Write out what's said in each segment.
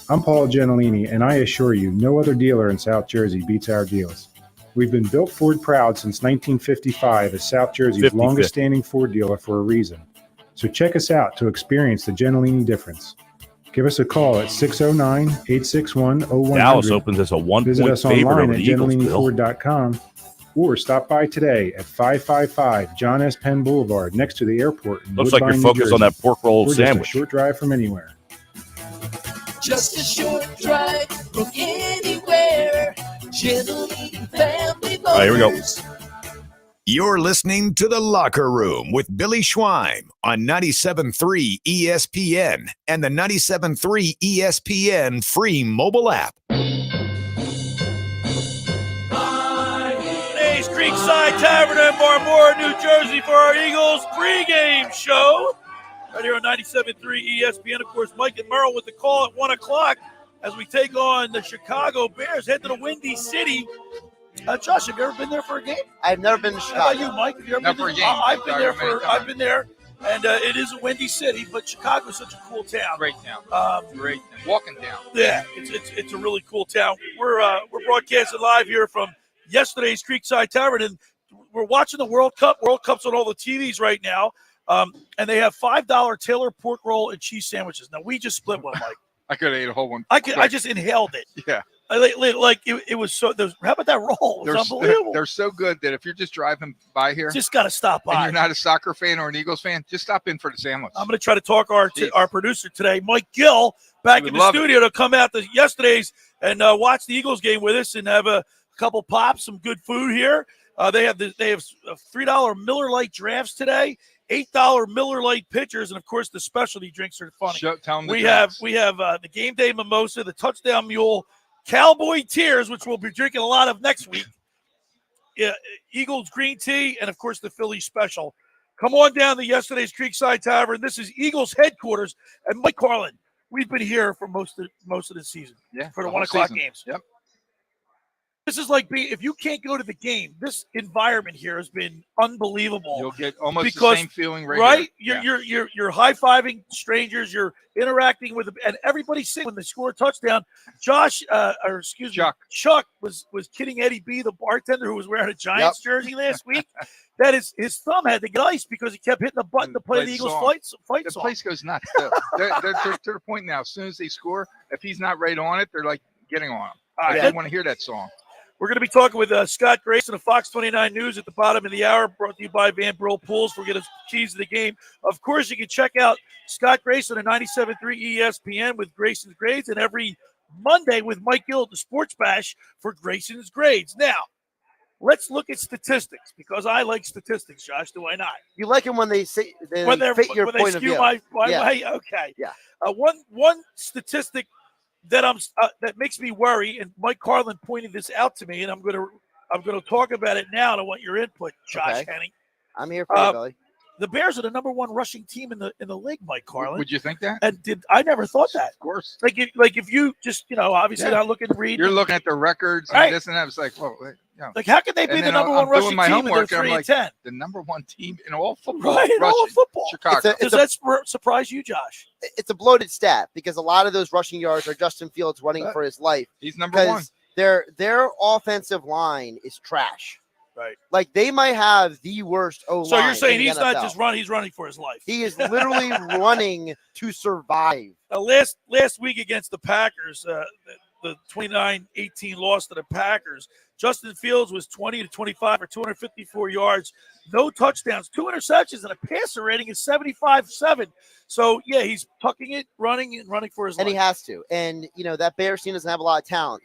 I'm Paul Gentilini, and I assure you, no other dealer in South Jersey beats our deals. We've been built Ford proud since 1955 as South Jersey's longest-standing Ford dealer for a reason. So check us out to experience the Gentilini difference. Give us a call at 609-861-0100. Dallas opens as a 1-point favorite over the Eagles, Bill. Visit us online at gentilini.ford.com or stop by today at 555 John S. Penn Boulevard next to the airport in Looks like Woodbine, you're focused on that pork roll We're sandwich. Just a short drive from anywhere. Just a short drive from anywhere. Gentilini Family Motors. All right, here we go. You're listening to The Locker Room with Billy Schweim on 97.3 ESPN and the 97.3 ESPN free mobile app. Today's Creekside Tavern in Marmora, New Jersey for our Eagles pregame show. Right here on 97.3 ESPN. Of course, Mike and Merrill with the call at 1 o'clock as we take on the Chicago Bears, head to the Windy City. Josh, have you ever been there for a game? I've never been to Chicago. How about you, Mike? Have you ever been for a there? game. I've been there, and it is a windy city, but Chicago's such a cool town. Great town. Great town. Walking town. Yeah, it's a really cool town. We're broadcasting live here from yesterday's Creekside Tavern, and we're watching the World Cup. World Cup's on all the TVs right now, and they have $5 Taylor pork roll and cheese sandwiches. Now we just split one, Mike. I could have ate a whole one. I just inhaled it. Yeah. Like it was so. How about that roll? It was unbelievable. They're so good that if you're just driving by here, Just got to stop by. and you're not a soccer fan or an Eagles fan, just stop in for the sandwich. I'm going to try to talk our producer today, Mike Gill, back in the studio to come out to yesterday's and watch the Eagles game with us and have a couple pops, some good food here. They have $3 Miller Lite drafts today, $8 Miller Lite pitchers, and of course the specialty drinks are funny. Tell them we have the game day mimosa, the touchdown mule, Cowboy Tears, which we'll be drinking a lot of next week. Yeah, Eagles green tea, and of course the Philly special. Come on down to yesterday's Creekside Tavern. This is Eagles headquarters, and Mike Carlin. We've been here for most of the season. Yeah, for the 1 o'clock games. Yep. This is like if you can't go to the game, this environment here has been unbelievable. You'll get almost the same feeling right? Here. You're high-fiving strangers, you're interacting with them, and everybody's singing when they score a touchdown. Chuck was kidding Eddie B, the bartender who was wearing a Giants jersey last week. That is his thumb had to get iced because he kept hitting the button to play the Eagles fight song. The place goes nuts. They're to the point now. As soon as they score, if he's not right on it, they're like getting on him. I want to hear that song. We're going to be talking with Scott Grayson of Fox 29 News at the bottom of the hour, brought to you by Brill Pools. We'll get us keys to the game. Of course, you can check out Scott Grayson at 97.3 ESPN with Grayson's Grades, and every Monday with Mike Gill at the Sports Bash for Grayson's Grades. Now, let's look at statistics, because I like statistics, Josh. Do I not? You like them when they say when they fit your point of view. My way? Okay. Yeah. One statistic that that makes me worry, and Mike Carlin pointed this out to me, and I'm gonna talk about it now, and I want your input, Josh Hennig. I'm here for you, Billy. The Bears are the number one rushing team in the league, Mike Carlin. Would you think that? And I never thought that. Of course. Like if you just obviously not looking to read. You're looking at the records and this and that. It's like, whoa, like how could they be the number one rushing team in the 3-10? The number one team in all football. Right, in all football. Chicago. Does that surprise you, Josh? It's a bloated stat because a lot of those rushing yards are Justin Fields running for his life. He's number one. Their offensive line is trash. Right. Like they might have the worst O-line. So you're saying he's NFL. not just running, he's running for his life. He is literally running to survive. Last week against the Packers, the 29-18 loss to the Packers, Justin Fields was 20 to 25 for 254 yards, no touchdowns, 2 interceptions, and a passer rating of 75-7. So, yeah, he's tucking it, running for his life. And he has to. And, that Bears team doesn't have a lot of talent.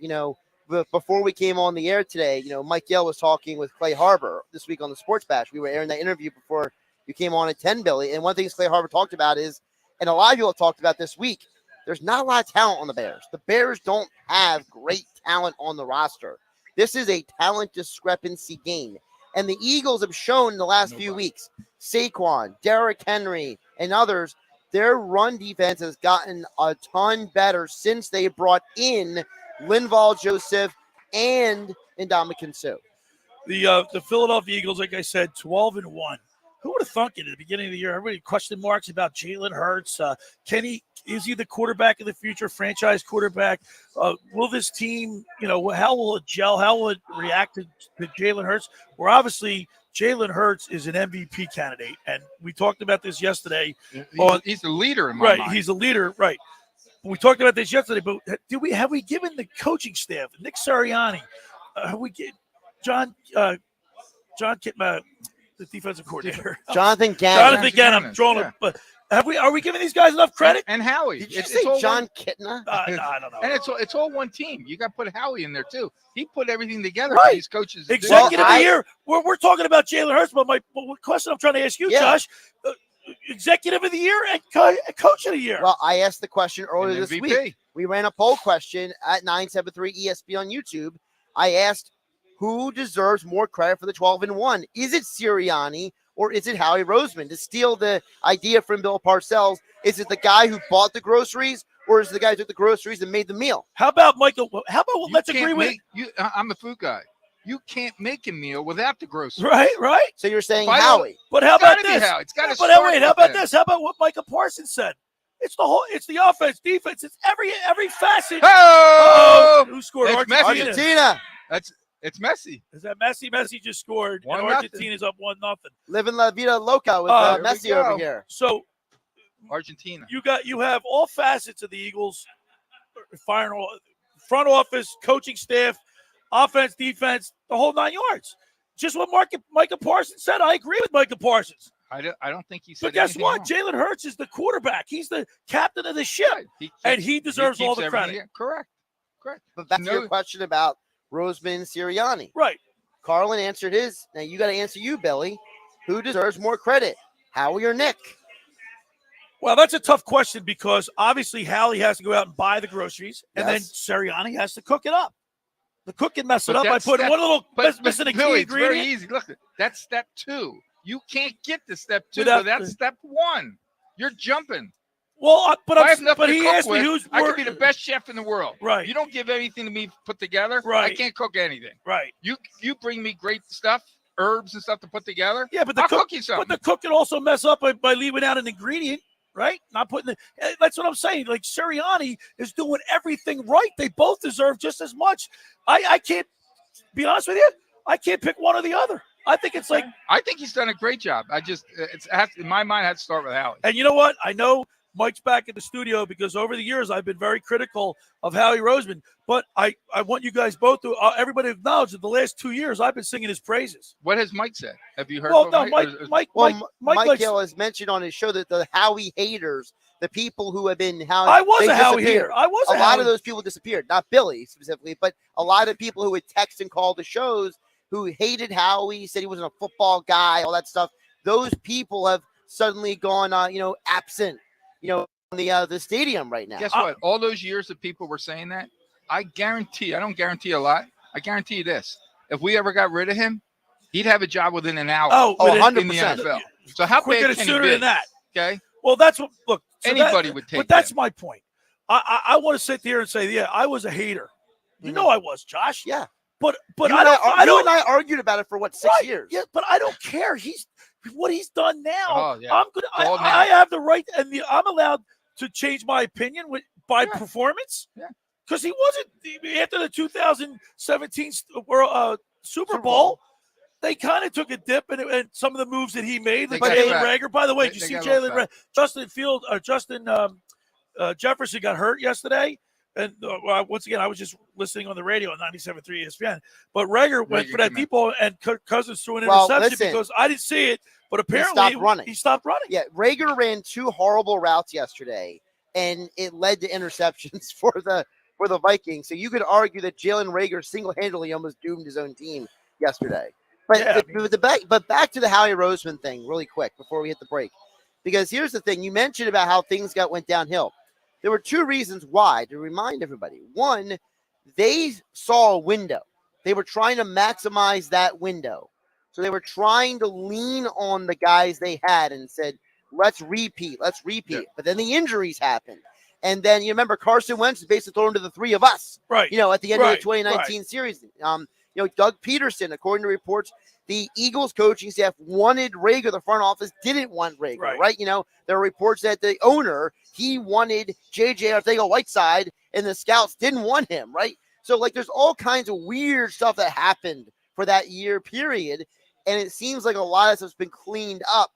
Before we came on the air today, Mike Gill was talking with Clay Harbor this week on the Sports Bash. We were airing that interview before you came on at 10, Billy. And one thing Clay Harbor talked about is, and a lot of people have talked about this week, there's not a lot of talent on the Bears. The Bears don't have great talent on the roster. This is a talent discrepancy game. And the Eagles have shown in the last few weeks, Saquon, Derrick Henry, and others, their run defense has gotten a ton better since they brought in Linval Joseph and Ndamukong Suh. The Philadelphia Eagles, like I said, 12-1. who would have thunk it at the beginning of the year? Everybody question marks about Jalen Hurts. Is he the quarterback of the future, franchise quarterback? Will this team, how will it gel? How will it react to Jalen Hurts? Where obviously Jalen Hurts is an MVP candidate, and we talked about this yesterday. He's the leader in my mind. He's a leader, right? We talked about this yesterday, but have we given the coaching staff, Nick Sirianni, John Kitma, the defensive coordinator, Jonathan Gannon. Jonathan Gannon. I'm drawing him, but are we giving these guys enough credit? And Howie. Did you say John Kitna? No, I don't know. And it's all one team. You got to put Howie in there too. He put everything together right. for these coaches. Executive of the year. We're talking about Jalen Hurts, but my question I'm trying to ask you, Josh, executive of the year and coach of the year. Well, I asked the question earlier this week. We ran a poll question at 973 ESP on YouTube. I asked, who deserves more credit for the 12-1? Is it Sirianni or is it Howie Roseman? To steal the idea from Bill Parcells, is it the guy who bought the groceries or is it the guy who took the groceries and made the meal? How about Michael? Let's agree with you. I'm a food guy. You can't make a meal without the groceries. Right. So you're saying Howie. But how about this? It's got to But wait, how about this? How about what Micah Parsons said? It's the offense, defense. It's every facet. Who scored? It's Argentina. It's Messi. Is that Messi? Messi just scored. And Argentina's up 1-0. Living La Vida Loca with Messi over here. So Argentina. You have all facets of the Eagles firing, front office, coaching staff, offense, defense, the whole 9 yards. Just what Micah Parsons said. I agree with Micah Parsons. I don't think he said. But guess what? Wrong. Jalen Hurts is the quarterback. He's the captain of the ship, and he deserves all the credit. Correct. But back to your question about Roseman and Sirianni. Right. Carlin answered his. Now you got to answer you, Billy. Who deserves more credit, Howie or Nick? Well, that's a tough question because obviously Howie has to go out and buy the groceries, and then Sirianni has to cook it up. The cook can mess it up by putting one little missing a key ingredient. It's very easy. Look, that's step 2. You can't get to step 2 without step 1. You're jumping. Well, but he asked me who's. I could be the best chef in the world. Right. You don't give anything to me put together. Right. I can't cook anything. Right. You bring me great stuff, herbs and stuff to put together. Yeah, but I'll cook you something. But the cook can also mess up by leaving out an ingredient. Right? Not putting that's what I'm saying. Like Sirianni is doing everything right. They both deserve just as much. I can't be honest with you. I can't pick one or the other. I think it's I think he's done a great job. In my mind, I have to start with Howie. And you know what? I know Mike's back in the studio because over the years I've been very critical of Howie Roseman. But I want you guys both to everybody acknowledge that the last 2 years I've been singing his praises. What has Mike said? Have you heard? Well, no, Mike Hill has mentioned on his show that the Howie haters, the people who have been Howie. I was a Howie hater. I was a lot of those people disappeared. Not Billy specifically, but a lot of people who would text and call the shows who hated Howie, said he wasn't a football guy, all that stuff. Those people have suddenly gone, absent, in the stadium right now. Guess what? All those years that people were saying that, I don't guarantee a lot. I guarantee you this. If we ever got rid of him, he'd have a job within an hour. 100%. In the NFL. So how bad can he be? Than that. Okay. Well, that's what. Look, anybody would take. But that's my point. I want to sit there and say, yeah, I was a hater. You know I was, Josh. Yeah. But you and I argued about it for 6 years. Yeah, but I don't care. What he's done now. Oh, yeah. I'm good. I have the right, and I'm allowed to change my opinion by performance. Yeah. Because he wasn't after the 2017 Super Bowl. They kind of took a dip in some of the moves that he made. Like Jalen Reagor. By the way, did you see Jalen Reagor? Justin Jefferson got hurt yesterday. And once again, I was just listening on the radio on 97.3 ESPN. But Reagor went for that deep ball, and Cousins threw an interception because I didn't see it. But apparently he stopped running. Yeah, Reagor ran 2 horrible routes yesterday, and it led to interceptions for the Vikings. So you could argue that Jalen Reagor single-handedly almost doomed his own team yesterday. But back to the Howie Roseman thing really quick before we hit the break. Because here's the thing. You mentioned about how things went downhill. There were 2 reasons why, to remind everybody. One, they saw a window. They were trying to maximize that window. So they were trying to lean on the guys they had and said, let's repeat. Yeah. But then the injuries happened. And then you remember Carson Wentz basically thrown to the 3 of us. Right. At the end of the 2019 series. Doug Peterson, according to reports, the Eagles coaching staff wanted Rager. The front office didn't want Rager, right? There are reports that the owner, he wanted J.J. Arcega-Whiteside, and the scouts didn't want him, right? So, there's all kinds of weird stuff that happened for that year period, and it seems like a lot of stuff's been cleaned up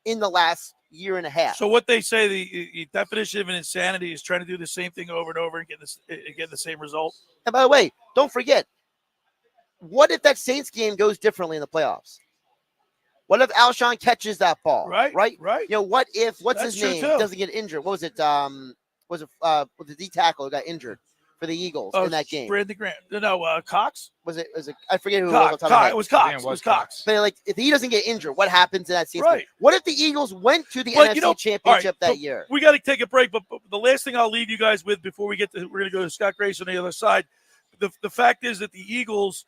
in the last year and a half. So what they say, the definition of an insanity is trying to do the same thing over and over and get the same result. And by the way, don't forget, what if that Saints game goes differently in the playoffs? What if Alshon catches that ball? Right. What if That's his name too. doesn't get injured? What was it? Was the D tackle who got injured for the Eagles in that game? Brandon Graham. No, Cox. Was it? I forget who Cox. it was. It was Cox. It was Cox. But if he doesn't get injured, what happens in that season? Right. What if the Eagles went to the NFC Championship that year? We got to take a break, but the last thing I'll leave you guys with before we're going to go to Scott Grayson on the other side. The fact is that the Eagles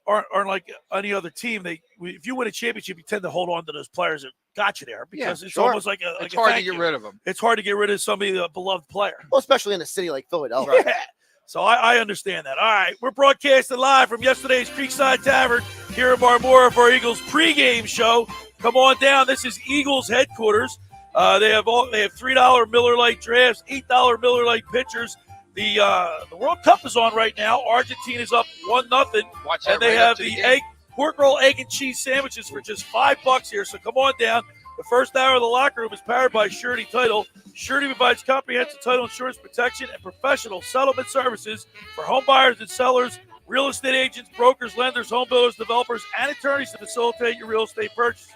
aren't like any other team. If you win a championship, you tend to hold on to those players that got you there because it's almost like it's hard to get rid of them. It's hard to get rid of somebody, a beloved player. Well, especially in a city like Philadelphia. Yeah. So I understand that. All right, we're broadcasting live from yesterday's Creekside Tavern here in Marmora for our Eagles pregame show. Come on down. This is Eagles headquarters. They have $3 Miller Lite drafts, $8 Miller Lite pitchers. The World Cup is on right now. Argentina's up 1-0, and they have the pork roll, egg and cheese sandwiches for just $5 here. So come on down. The first hour of the locker room is powered by Surety Title. Surety provides comprehensive title insurance protection and professional settlement services for home buyers and sellers, real estate agents, brokers, lenders, home builders, developers, and attorneys to facilitate your real estate purchases.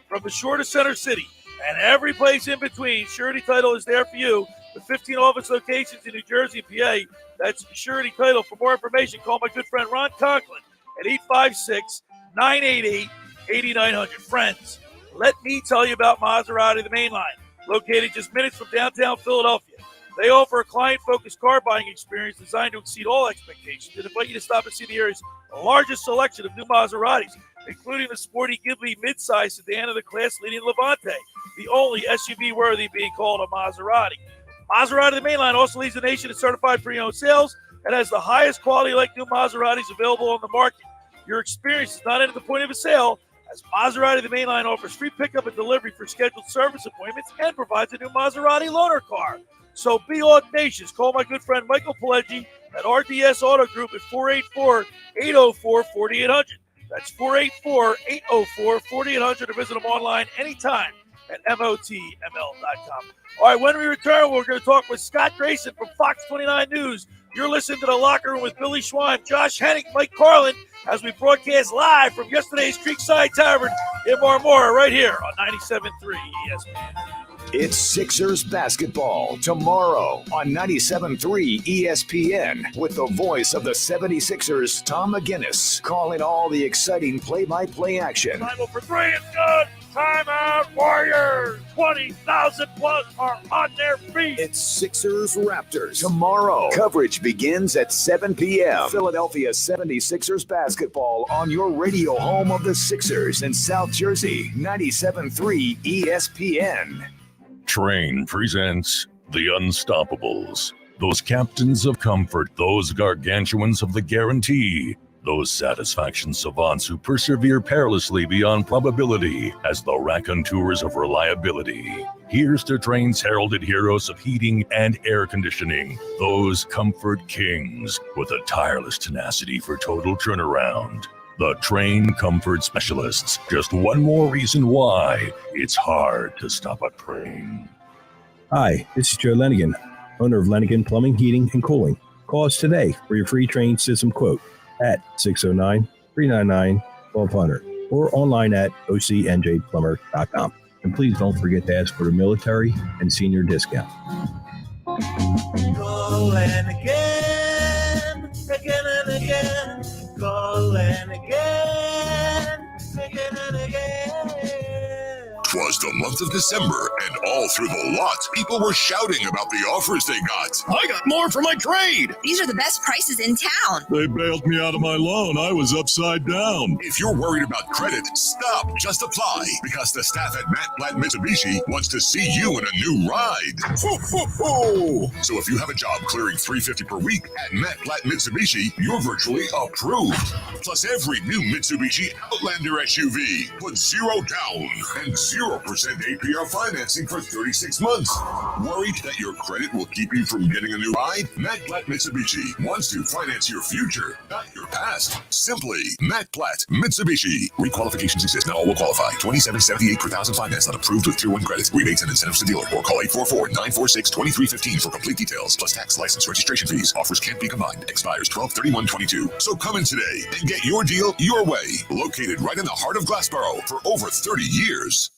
From the shore to Center City and every place in between, Surety Title is there for you with 15 office locations in New Jersey and PA. That's Surety Title. For more information, call my good friend Ron Conklin at 856-988-8900. Friends, let me tell you about Maserati, the main line, located just minutes from downtown Philadelphia. They offer a client-focused car buying experience designed to exceed all expectations and invite you to stop and see the area's largest selection of new Maseratis, including the sporty Ghibli midsize sedan and the class-leading Levante, the only SUV worthy being called a Maserati. Maserati, the main line, also leads the nation in certified pre-owned sales and has the highest quality like new Maseratis available on the market. Your experience is not at the point of a sale, as Maserati, the main line, offers free pickup and delivery for scheduled service appointments and provides a new Maserati loaner car. So be audacious. Call my good friend Michael Pileggi at RDS Auto Group at 484-804-4800. That's 484-804-4800, or visit them online anytime at MOTML.com. All right, when we return, we're going to talk with Scott Grayson from Fox 29 News. You're listening to The Locker Room with Billy Schwein, Josh Hennig, Mike Carlin, as we broadcast live from yesterday's Creekside Tavern in Marmora, right here on 97.3 ESPN. It's Sixers basketball tomorrow on 97.3 ESPN with the voice of the 76ers, Tom McGinnis, calling all the exciting play-by-play action. Time for three is good. Timeout, Warriors. 20,000 plus are on their feet. It's Sixers Raptors tomorrow. Coverage begins at 7 p.m. Philadelphia 76ers basketball on your radio home of the Sixers in South Jersey, 97.3 ESPN. Train presents The Unstoppables. Those captains of comfort, those gargantuans of the guarantee, those satisfaction savants who persevere perilously beyond probability as the raconteurs of reliability. Here's to Train's heralded heroes of heating and air conditioning, those comfort kings with a tireless tenacity for total turnaround. The Train Comfort Specialists. Just one more reason why it's hard to stop a train. Hi, this is Joe Lenigan, owner of Lenigan Plumbing, Heating, and Cooling. Call us today for your free train system quote at 609-399-1200 or online at ocnjplumber.com. And please don't forget to ask for the military and senior discount. Call and again and again. Call and again and again. 'Twas the month of December, and all through the lot, people were shouting about the offers they got. I got more for my trade. These are the best prices in town. They bailed me out of my loan. I was upside down. If you're worried about credit, stop. Just apply, because the staff at Matt Blatt Mitsubishi wants to see you in a new ride. Ho, ho, ho. So if you have a job clearing $350 per week at Matt Blatt Mitsubishi, you're virtually approved. Plus, every new Mitsubishi Outlander SUV puts 0 down and 0% APR financing for 36 months. Worried that your credit will keep you from getting a new ride? Matt Blatt Mitsubishi wants to finance your future, not your past. Simply Matt Blatt Mitsubishi. Requalifications exist. Not all will qualify. $27.78 per thousand finance not approved with Tier 1 credit. Rebates and incentives to dealer or call 844-946-2315 for complete details. Plus tax, license, registration fees. Offers can't be combined. Expires 12/31/22. So come in today and get your deal your way. Located right in the heart of Glassboro for over 30 years.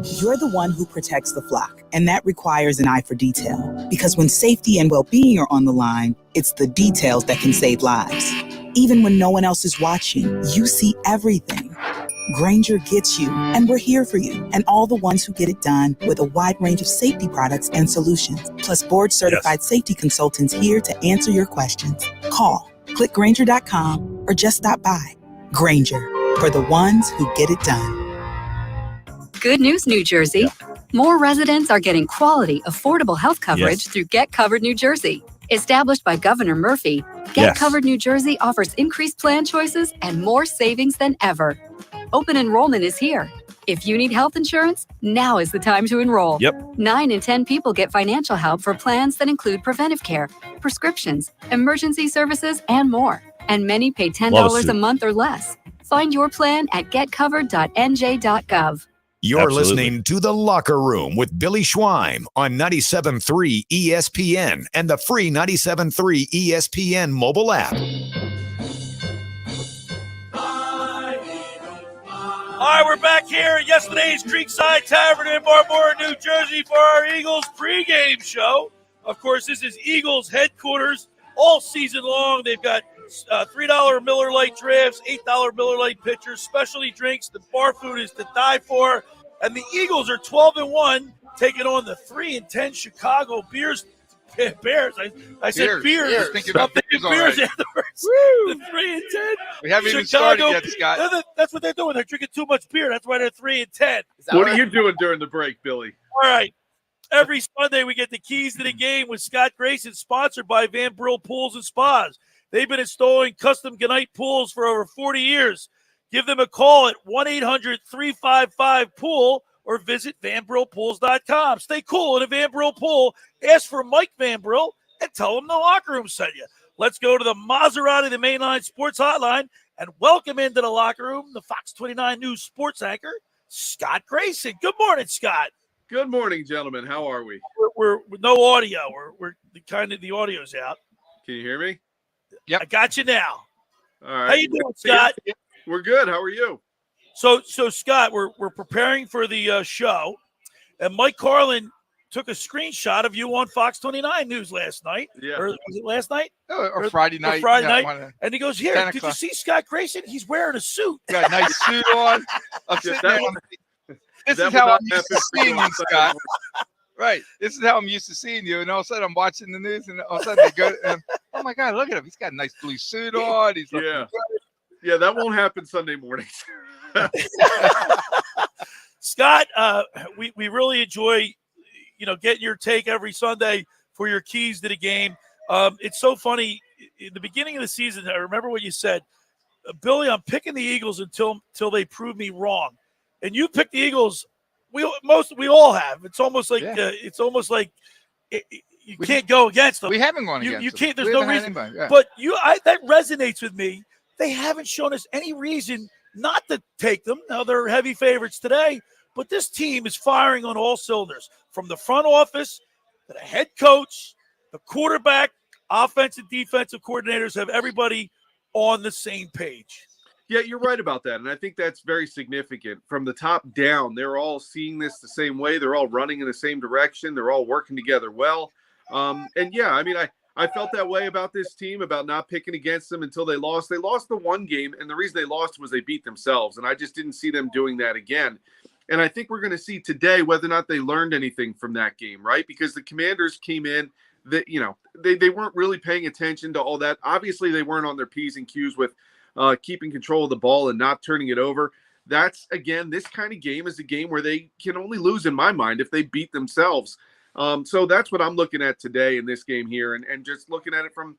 You're the one who protects the flock, and that requires an eye for detail. Because when safety and well-being are on the line, it's the details that can save lives. Even when no one else is watching, you see everything. Grainger gets you, and we're here for you, and all the ones who get it done with a wide range of safety products and solutions, plus board-certified safety consultants here to answer your questions. Call, click Grainger.com, or just stop by. Grainger, for the ones who get it done. Good news, New Jersey. More residents are getting quality, affordable health coverage through Get Covered New Jersey. Established by Governor Murphy, Get Covered New Jersey offers increased plan choices and more savings than ever. Open enrollment is here. If you need health insurance, now is the time to enroll. 9 in 10 people get financial help for plans that include preventive care, prescriptions, emergency services, and more. And many pay $10 a month or less. Find your plan at getcovered.nj.gov. You're listening to The Locker Room with Billy Schweim on 97.3 ESPN and the free 97.3 ESPN mobile app. All right, we're back here at yesterday's Creekside Tavern in Marmora, New Jersey for our Eagles pregame show. Of course, this is Eagles headquarters all season long. They've got $3 Miller Lite drafts, $8 Miller Lite pitchers, specialty drinks. The bar food is to die for. And the Eagles are 12-1, taking on the 3-10 Chicago Bears. I said beers. I'm thinking beers afterwards. The 3-10. We haven't even started yet, Scott. That's what they're doing. They're drinking too much beer. That's why they're 3-10. What are you doing during the break, Billy? All right. Every Sunday we get the keys to the game with Scott Grayson, sponsored by Brill Pools and Spas. They've been installing custom Ganite pools for over 40 years. Give them a call at 1-800-355-POOL or visit VanBrillPools.com. Stay cool in a Van Brill pool. Ask for Mike Van Brill and tell him the locker room sent you. Let's go to the Maserati, the Mainline Sports Hotline, and welcome into the locker room the Fox 29 News sports anchor, Scott Grayson. Good morning, Scott. Good morning, gentlemen. How are we? We're with no audio. We're the audio's out. Can you hear me? Yep. I got you now. All right. How you doing, Scott? We're good. How are you? So Scott, we're preparing for the show, and Mike Carlin took a screenshot of you on Fox 29 News last night. Yeah. Or was it last night? Or Friday night. Or Friday night. And he goes, here, did you see Scott Grayson? He's wearing a suit. Got a nice suit on. This is how I'm used to seeing you, Scott. Right. This is how I'm used to seeing you. And all of a sudden I'm watching the news, and all of a sudden they go, oh, my God, look at him. He's got a nice blue suit on. He's looking good. Yeah, that won't happen Sunday mornings. Scott, we really enjoy, getting your take every Sunday for your keys to the game. It's so funny. In the beginning of the season, I remember what you said, Billy, I'm picking the Eagles until they prove me wrong. And you picked the Eagles. We all have. It's almost like you can't go against them. We haven't gone against them. You can't. There's no reason. But that resonates with me. They haven't shown us any reason not to take them. Now, they're heavy favorites today, but this team is firing on all cylinders, from the front office to the head coach, the quarterback, offensive, defensive coordinators have everybody on the same page. Yeah, you're right about that, and I think that's very significant. From the top down, they're all seeing this the same way. They're all running in the same direction. They're all working together well. I felt that way about this team, about not picking against them until they lost. They lost the one game, and the reason they lost was they beat themselves, and I just didn't see them doing that again. And I think we're going to see today whether or not they learned anything from that game, right? Because the Commanders came in that, they weren't really paying attention to all that. Obviously, they weren't on their P's and Q's with keeping control of the ball and not turning it over. That's, again, this kind of game is a game where they can only lose, in my mind, if they beat themselves. So that's what I'm looking at today in this game here, and just looking at it from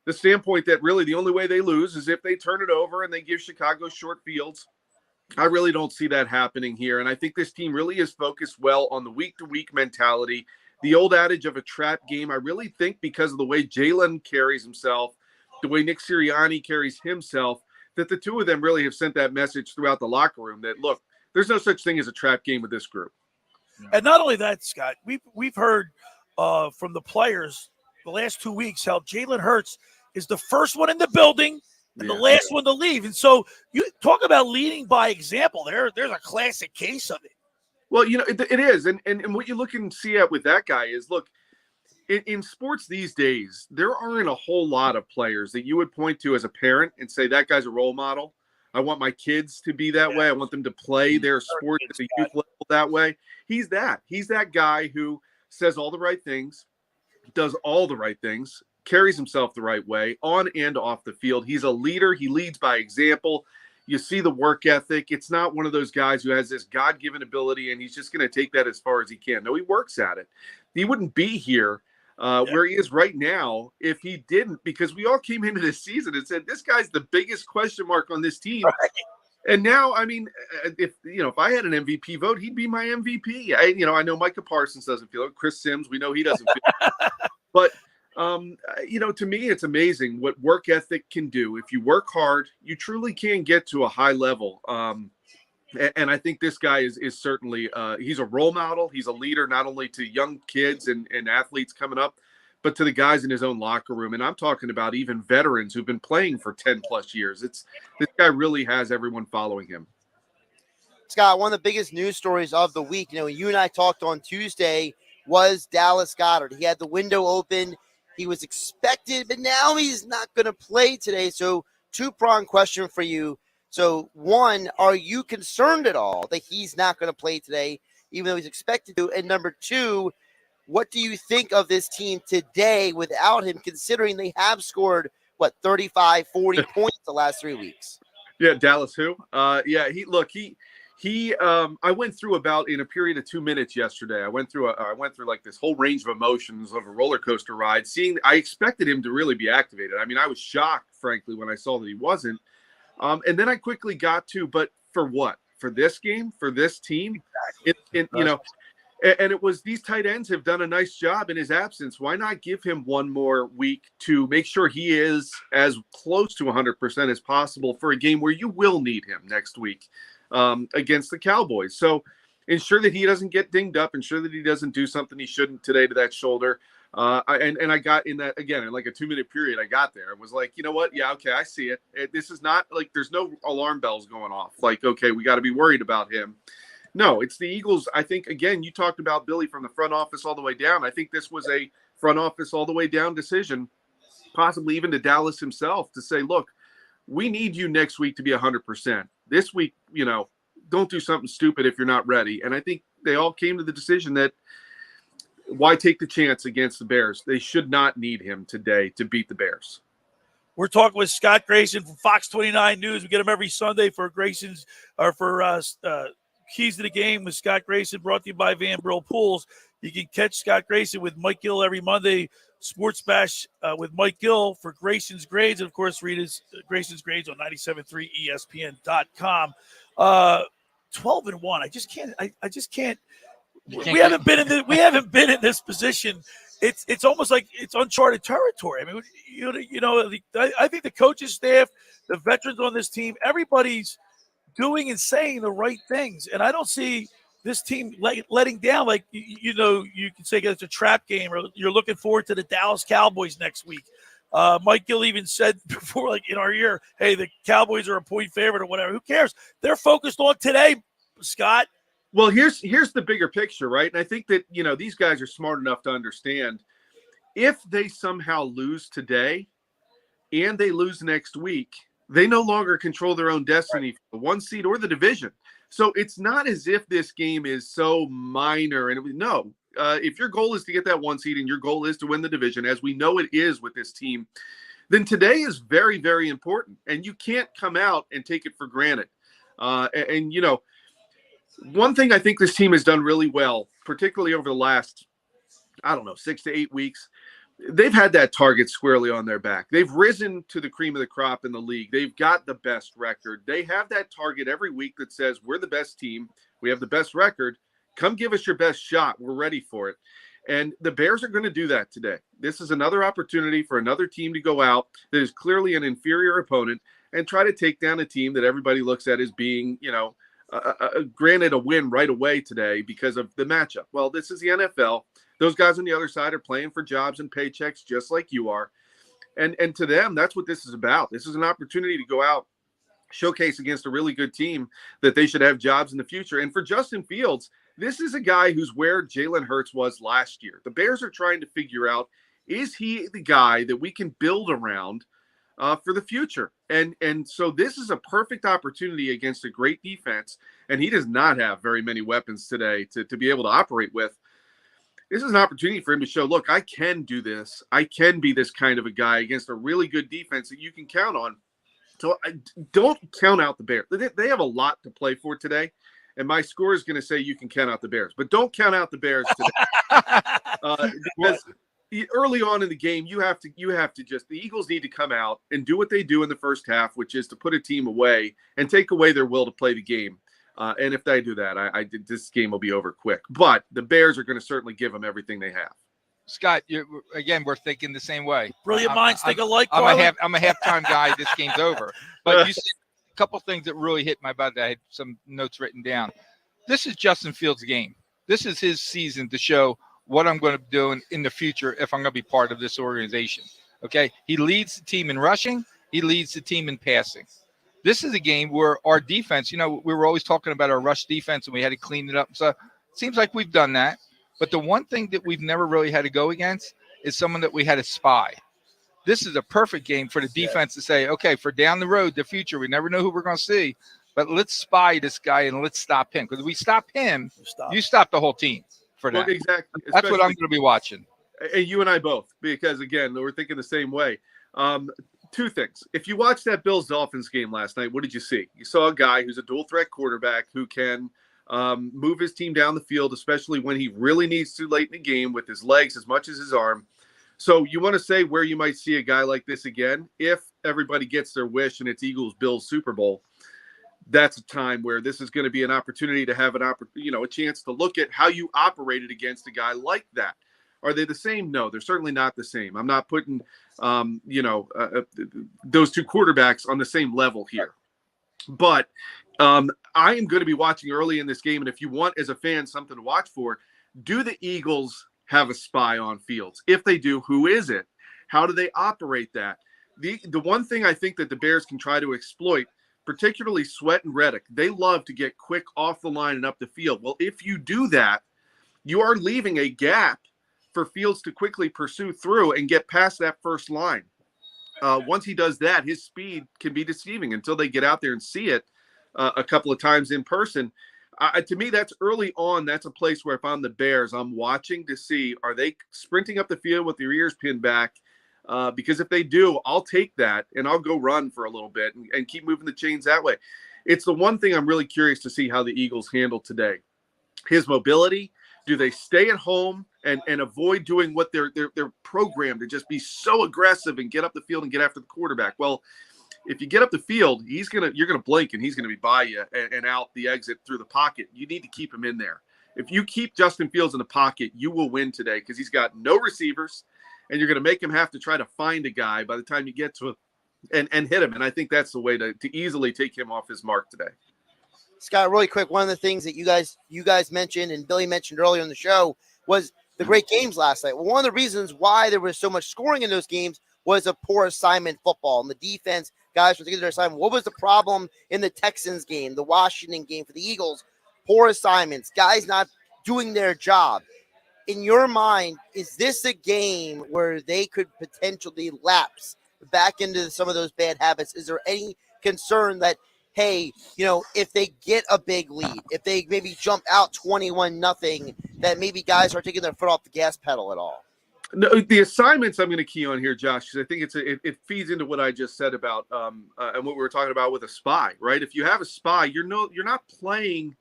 the standpoint that really the only way they lose is if they turn it over and they give Chicago short fields. I really don't see that happening here. And I think this team really is focused well on the week-to-week mentality. The old adage of a trap game, I really think because of the way Jalen carries himself, the way Nick Sirianni carries himself, that the two of them really have sent that message throughout the locker room that, look, there's no such thing as a trap game with this group. And not only that, Scott, we've heard from the players the last 2 weeks how Jalen Hurts is the first one in the building and the last one to leave. And so you talk about leading by example. There's a classic case of it. Well, it is. And what you look and see at with that guy is, look, in sports these days, there aren't a whole lot of players that you would point to as a parent and say, that guy's a role model. I want my kids to be that way. I want them to play their sport at the youth level that way. He's that. He's that guy who says all the right things, does all the right things, carries himself the right way on and off the field. He's a leader. He leads by example. You see the work ethic. It's not one of those guys who has this God-given ability and he's just going to take that as far as he can. No, he works at it. He wouldn't be here where he is right now if he didn't, because we all came into this season and said, this guy's the biggest question mark on this team. Right. And now, I mean, if I had an MVP vote, he'd be my MVP. I know Micah Parsons doesn't feel it. Chris Sims, we know he doesn't feel it. But to me, it's amazing what work ethic can do. If you work hard, you truly can get to a high level. And I think this guy is certainly he's a role model. He's a leader, not only to young kids and athletes coming up, but to the guys in his own locker room. And I'm talking about even veterans who've been playing for 10 plus years. This guy really has everyone following him. Scott, one of the biggest news stories of the week, you and I talked on Tuesday, was Dallas Goedert. He had the window open. He was expected, but now he's not going to play today. So two-pronged question for you. So, one, are you concerned at all that he's not going to play today, even though he's expected to? And number two, what do you think of this team today without him, considering they have scored, 35, 40 points the last 3 weeks? Yeah, Dallas who? I went through about in a period of 2 minutes yesterday. I went through like this whole range of emotions of a roller coaster ride. I expected him to really be activated. I mean, I was shocked, frankly, when I saw that he wasn't. And then I quickly got to, but for what? For this game? For this team? And it was these tight ends have done a nice job in his absence. Why not give him one more week to make sure he is as close to 100% as possible for a game where you will need him next week against the Cowboys? So ensure that he doesn't get dinged up, ensure that he doesn't do something he shouldn't today to that shoulder. I got in that, again, in like a 2-minute period, I got there. I was like, you know what? Yeah, okay, I see it. This is not like there's no alarm bells going off. Like, okay, we got to be worried about him. No, it's the Eagles. I think, again, you talked about Billy from the front office all the way down. I think this was a front office all the way down decision, possibly even to Dallas himself, to say, look, we need you next week to be 100%. This week, don't do something stupid if you're not ready. And I think they all came to the decision that why take the chance against the Bears? They should not need him today to beat the Bears. We're talking with Scott Grayson from Fox 29 News. We get him every Sunday for Keys to the Game with Scott Grayson, brought to you by Brill Pools. You can catch Scott Grayson with Mike Gill every Monday, Sports Bash with Mike Gill for Grayson's Grades. And, of course, read his Grayson's Grades on 97.3 ESPN.com. 12-1. I just can't. We haven't been in this position. It's almost like it's uncharted territory. I mean, I think the coaching staff, the veterans on this team, everybody's doing and saying the right things, and I don't see this team letting down. Like you can say it's a trap game, or you're looking forward to the Dallas Cowboys next week. Mike Gill even said before, like in our ear, hey, the Cowboys are a point favorite or whatever. Who cares? They're focused on today, Scott. Well, here's the bigger picture, right? And I think that, these guys are smart enough to understand if they somehow lose today and they lose next week, they no longer control their own destiny for the 1 seed or the division. So it's not as if this game is so minor. And no, if your goal is to get that 1 seed and your goal is to win the division, as we know it is with this team, then today is very, very important. And you can't come out and take it for granted. And you know, one thing I think this team has done really well, particularly over the last, 6 to 8 weeks, they've had that target squarely on their back. They've risen to the cream of the crop in the league. They've got the best record. They have that target every week that says, we're the best team. We have the best record. Come give us your best shot. We're ready for it. And the Bears are going to do that today. This is another opportunity for another team to go out that is clearly an inferior opponent and try to take down a team that everybody looks at as being, granted a win right away today because of the matchup. Well, this is the NFL. Those guys on the other side are playing for jobs and paychecks just like you are. And to them, that's what this is about. This is an opportunity to go out, showcase against a really good team that they should have jobs in the future. And for Justin Fields, this is a guy who's where Jalen Hurts was last year. The Bears are trying to figure out, is he the guy that we can build around for the future? And so this is a perfect opportunity against a great defense. And he does not have very many weapons today to be able to operate with. This is an opportunity for him to show, look, I can do this. I can be this kind of a guy against a really good defense that you can count on. So don't count out the Bears. They have a lot to play for today. And my score is going to say you can count out the Bears. But don't count out the Bears today. Because early on in the game, you have to just, the Eagles need to come out and do what they do in the first half, which is to put a team away and take away their will to play the game. And if they do that, this game will be over quick. But the Bears are going to certainly give them everything they have. Scott, we're thinking the same way. Brilliant minds think alike. I'm a halftime guy. This game's over. But you said a couple things that really hit my butt. I had some notes written down. This is Justin Fields' game. This is his season to show what I'm going to do in the future if I'm going to be part of this organization. Okay, he leads the team in rushing. He leads the team in passing. This is a game where our defense, we were always talking about our rush defense and we had to clean it up. So it seems like we've done that. But the one thing that we've never really had to go against is someone that we had to spy. This is a perfect game for the defense to say, okay, for down the road, the future, we never know who we're going to see, but let's spy this guy and let's stop him. Because if we stop him, you stop the whole team for that. Well, exactly. That's what I'm going to be watching. And you and I both, because, again, we're thinking the same way. Two things. If you watched that Bills-Dolphins game last night, what did you see? You saw a guy who's a dual-threat quarterback who can move his team down the field, especially when he really needs to late in the game with his legs as much as his arm. So you want to say where you might see a guy like this again? If everybody gets their wish and it's Eagles-Bills Super Bowl, that's a time where this is going to be an opportunity to have a chance to look at how you operated against a guy like that. Are they the same? No, they're certainly not the same. I'm not putting, those two quarterbacks on the same level here. But I am going to be watching early in this game. And if you want, as a fan, something to watch for, do the Eagles have a spy on Fields? If they do, who is it? How do they operate that? The one thing I think that the Bears can try to exploit, particularly Sweat and Reddick, they love to get quick off the line and up the field. Well, if you do that, you are leaving a gap for Fields to quickly pursue through and get past that first line. Once he does that, his speed can be deceiving until they get out there and see it a couple of times in person. To me, that's early on. That's a place where if I'm the Bears, I'm watching to see, are they sprinting up the field with their ears pinned back? Because if they do, I'll take that and I'll go run for a little bit and keep moving the chains that way. It's the one thing I'm really curious to see how the Eagles handle today. His mobility. Do they stay at home and avoid doing what they're programmed to just be so aggressive and get up the field and get after the quarterback? Well, if you get up the field, you're gonna blink and he's gonna be by you and out the exit through the pocket. You need to keep him in there. If you keep Justin Fields in the pocket, you will win today because he's got no receivers, and you're gonna make him have to try to find a guy by the time you get to him and hit him. And I think that's the way to easily take him off his mark today. Scott, really quick, one of the things that you guys mentioned and Billy mentioned earlier in the show was the great games last night. Well, one of the reasons why there was so much scoring in those games was a poor assignment football. And the defense, guys, were taking their assignment. What was the problem in the Texans game, the Washington game for the Eagles? Poor assignments, guys not doing their job. In your mind, is this a game where they could potentially lapse back into some of those bad habits? Is there any concern that, hey, if they get a big lead, if they maybe jump out 21-0, that maybe guys are taking their foot off the gas pedal at all? No, the assignments I'm going to key on here, Josh, because I think it feeds into what I just said about and what we were talking about with a spy, right? If you have a spy, you're not playing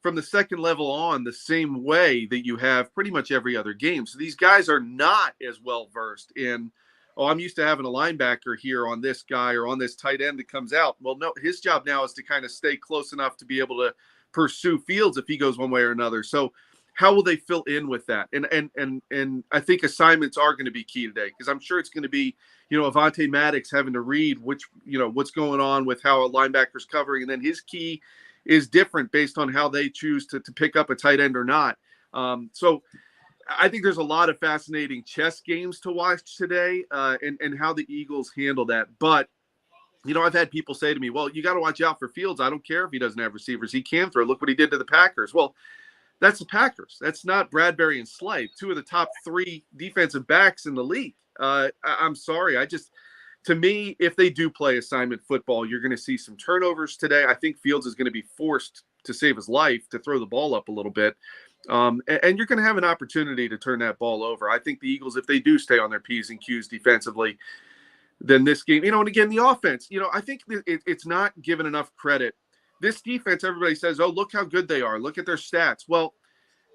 from the second level on the same way that you have pretty much every other game. So these guys are not as well versed in, I'm used to having a linebacker here on this guy or on this tight end that comes out. Well, no, his job now is to kind of stay close enough to be able to pursue Fields if he goes one way or another. So how will they fill in with that? And I think assignments are going to be key today, because I'm sure it's going to be, Avonte Maddox having to read what's going on with how a linebacker's covering, and then his key is different based on how they choose to pick up a tight end or not. So I think there's a lot of fascinating chess games to watch today, and how the Eagles handle that. But I've had people say to me, well, you got to watch out for Fields. I don't care if he doesn't have receivers. He can throw. Look what he did to the Packers. Well, that's the Packers. That's not Bradbury and Slade, two of the top 3 defensive backs in the league. I'm sorry. To me, if they do play assignment football, you're going to see some turnovers today. I think Fields is going to be forced to save his life to throw the ball up a little bit. And you're going to have an opportunity to turn that ball over. I think the Eagles, if they do stay on their P's and Q's defensively, then this game, and again, the offense, I think it's not given enough credit. This defense, everybody says, oh, look how good they are. Look at their stats. Well,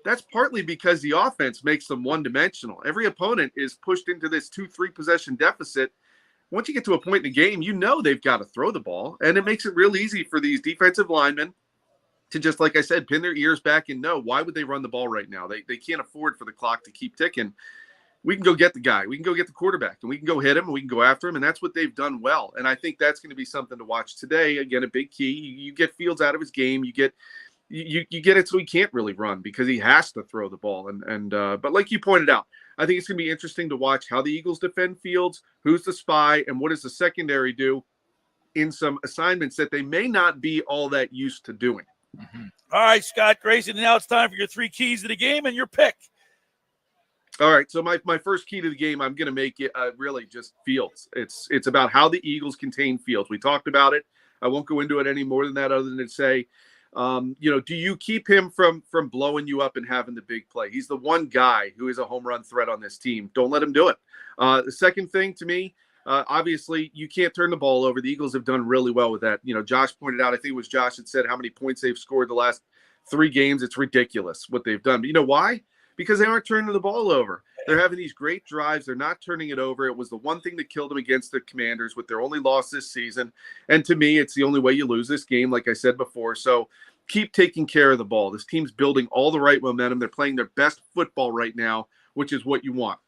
that's partly because the offense makes them one-dimensional. Every opponent is pushed into this 2-3 possession deficit. Once you get to a point in the game, they've got to throw the ball. And it makes it real easy for these defensive linemen to just, like I said, pin their ears back and know, why would they run the ball right now? They can't afford for the clock to keep ticking. We can go get the guy. We can go get the quarterback, and we can go hit him, and we can go after him, and that's what they've done well. And I think that's going to be something to watch today. Again, a big key. You get Fields out of his game. You get it so he can't really run because he has to throw the ball. But like you pointed out, I think it's going to be interesting to watch how the Eagles defend Fields, who's the spy, and what does the secondary do in some assignments that they may not be all that used to doing. Mm-hmm. All right, Scott Grayson, now it's time for your 3 keys to the game and your pick. All right, so my first key to the game, I'm going to make it really just Fields. It's about how the Eagles contain Fields. We talked about it. I won't go into it any more than that, other than to say, do you keep him from blowing you up and having the big play? He's the one guy who is a home run threat on this team. Don't let him do it. The second thing to me, obviously, you can't turn the ball over. The Eagles have done really well with that. Josh pointed out, I think it was Josh that said how many points they've scored the last 3 games. It's ridiculous what they've done. But you know why? Because they aren't turning the ball over. They're having these great drives. They're not turning it over. It was the one thing that killed them against the Commanders with their only loss this season. And to me, it's the only way you lose this game, like I said before. So keep taking care of the ball. This team's building all the right momentum. They're playing their best football right now, which is what you want.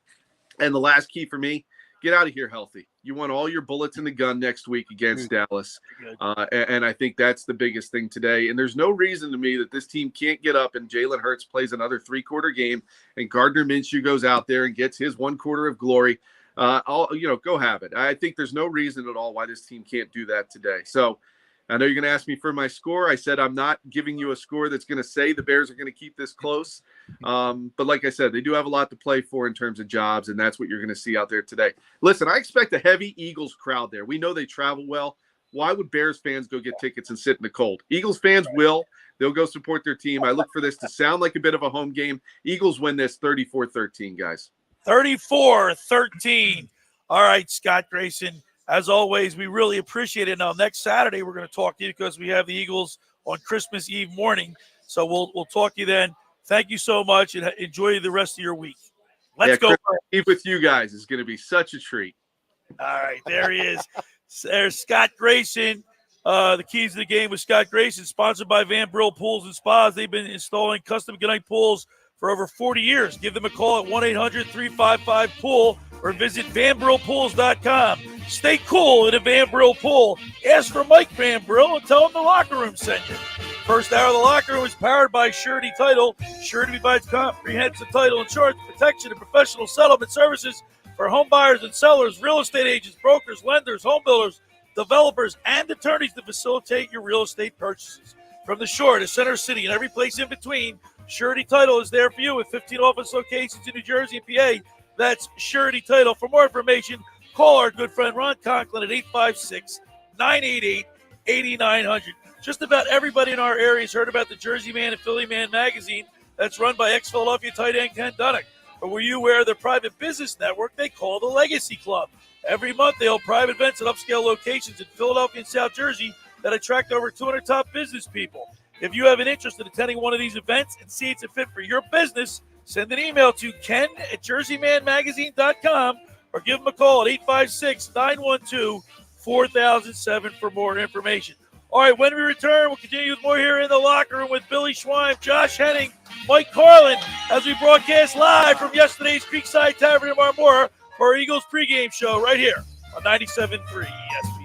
And the last key for me, get out of here healthy. You want all your bullets in the gun next week against Dallas. And I think that's the biggest thing today. And there's no reason to me that this team can't get up and Jalen Hurts plays another 3-quarter game and Gardner Minshew goes out there and gets his 1 quarter of glory. Go have it. I think there's no reason at all why this team can't do that today. So I know you're going to ask me for my score. I said I'm not giving you a score that's going to say the Bears are going to keep this close. But like I said, they do have a lot to play for in terms of jobs, and that's what you're going to see out there today. Listen, I expect a heavy Eagles crowd there. We know they travel well. Why would Bears fans go get tickets and sit in the cold? Eagles fans will. They'll go support their team. I look for this to sound like a bit of a home game. Eagles win this 34-13, guys. 34-13. All right, Scott Grayson. As always, we really appreciate it. Now, next Saturday, we're going to talk to you because we have the Eagles on Christmas Eve morning. So we'll talk to you then. Thank you so much, and enjoy the rest of your week. Let's go. Christmas Eve with you guys is going to be such a treat. All right, there he is. There's Scott Grayson. The keys to the game with Scott Grayson, sponsored by Brill Pools and Spas. They've been installing custom goodnight pools for over 40 years. Give them a call at 1-800-355-POOL or visit VanBrillPools.com. Stay cool in a Van Brill pool. Ask for Mike Van Brill and tell him the locker room sent you. First hour of the locker room is powered by Surety Title. Surety provides comprehensive title insurance, protection, and professional settlement services for home buyers and sellers, real estate agents, brokers, lenders, home builders, developers, and attorneys to facilitate your real estate purchases. From the shore to Center City and every place in between, Surety Title is there for you with 15 office locations in New Jersey and PA. That's Surety Title. For more information, call our good friend Ron Conklin at 8900. Just about everybody in our area has heard about the Jersey Man and Philly Man magazine that's run by ex-Philadelphia tight end Ken Dunnick. But were you aware of their private business network they call the Legacy Club? Every month they hold private events at upscale locations in Philadelphia and South Jersey that attract over 200 top business people. If you have an interest in attending one of these events and see it's a fit for your business, send an email to ken@jerseymanmagazine.com or give them a call at 856-912-4007 for more information. All right, when we return, we'll continue with more here in the locker room with Billy Schweim, Josh Hennig, Mike Carlin, as we broadcast live from yesterday's Creekside Tavern in Marmora for our Eagles pregame show right here on 97.3 ESPN.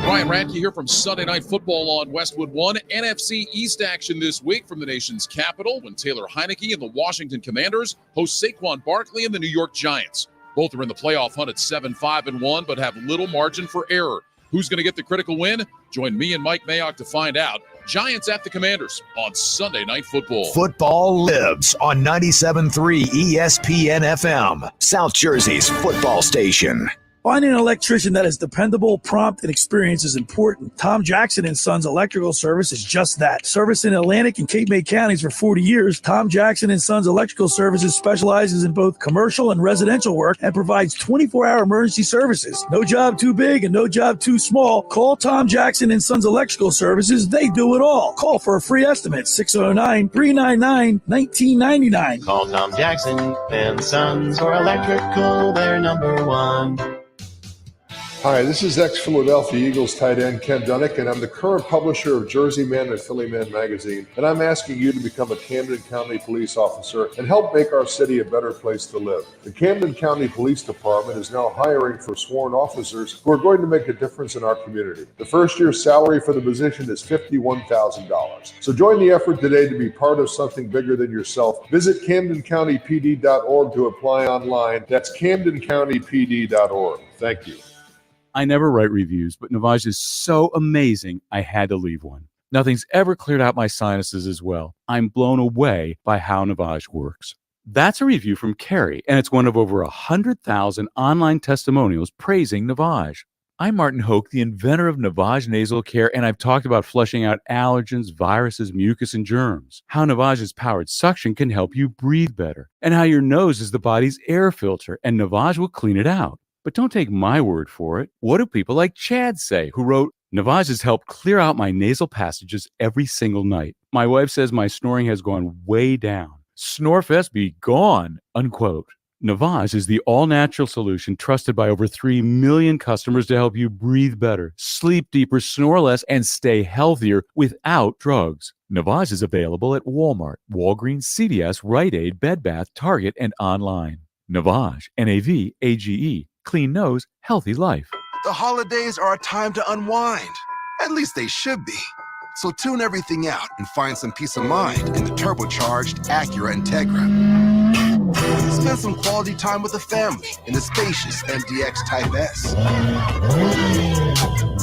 Ryan Radke here from Sunday Night Football on Westwood One. NFC East action this week from the nation's capital when Taylor Heineke and the Washington Commanders host Saquon Barkley and the New York Giants. Both are in the playoff hunt at 7-5-1, but have little margin for error. Who's going to get the critical win? Join me and Mike Mayock to find out. Giants at the Commanders on Sunday Night Football. Football lives on 97.3 ESPN FM, South Jersey's football station. Finding an electrician that is dependable, prompt, and experienced is important. Tom Jackson & Sons Electrical Service is just that. Service in Atlantic and Cape May counties for 40 years, Tom Jackson & Sons Electrical Services specializes in both commercial and residential work and provides 24-hour emergency services. No job too big and no job too small. Call Tom Jackson & Sons Electrical Services. They do it all. Call for a free estimate, 609-399-1999. Call Tom Jackson & Sons for electrical. They're number one. Hi, this is ex-Philadelphia Eagles tight end Ken Dunnick, and I'm the current publisher of Jersey Man and Philly Man magazine, and I'm asking you to become a Camden County police officer and help make our city a better place to live. The Camden County Police Department is now hiring for sworn officers who are going to make a difference in our community. The first year's salary for the position is $51,000. So join the effort today to be part of something bigger than yourself. Visit CamdenCountyPD.org to apply online. That's CamdenCountyPD.org. Thank you. I never write reviews, but Navage is so amazing, I had to leave one. Nothing's ever cleared out my sinuses as well. I'm blown away by how Navage works. That's a review from Carrie, and it's one of over 100,000 online testimonials praising Navage. I'm Martin Hoke, the inventor of Navage Nasal Care, and I've talked about flushing out allergens, viruses, mucus, and germs, how Navage's powered suction can help you breathe better, and how your nose is the body's air filter, and Navage will clean it out. But don't take my word for it. What do people like Chad say, who wrote, Navage has helped clear out my nasal passages every single night. My wife says my snoring has gone way down. Snorefest be gone, unquote. Navage is the all-natural solution trusted by over 3 million customers to help you breathe better, sleep deeper, snore less, and stay healthier without drugs. Navage is available at Walmart, Walgreens, CVS, Rite Aid, Bed Bath, Target, and online. Navage, N-A-V-A-G-E. Clean nose, healthy life. The holidays are a time to unwind. At least they should be. So tune everything out and find some peace of mind in the turbocharged Acura Integra. Spend some quality time with the family in the spacious MDX Type S.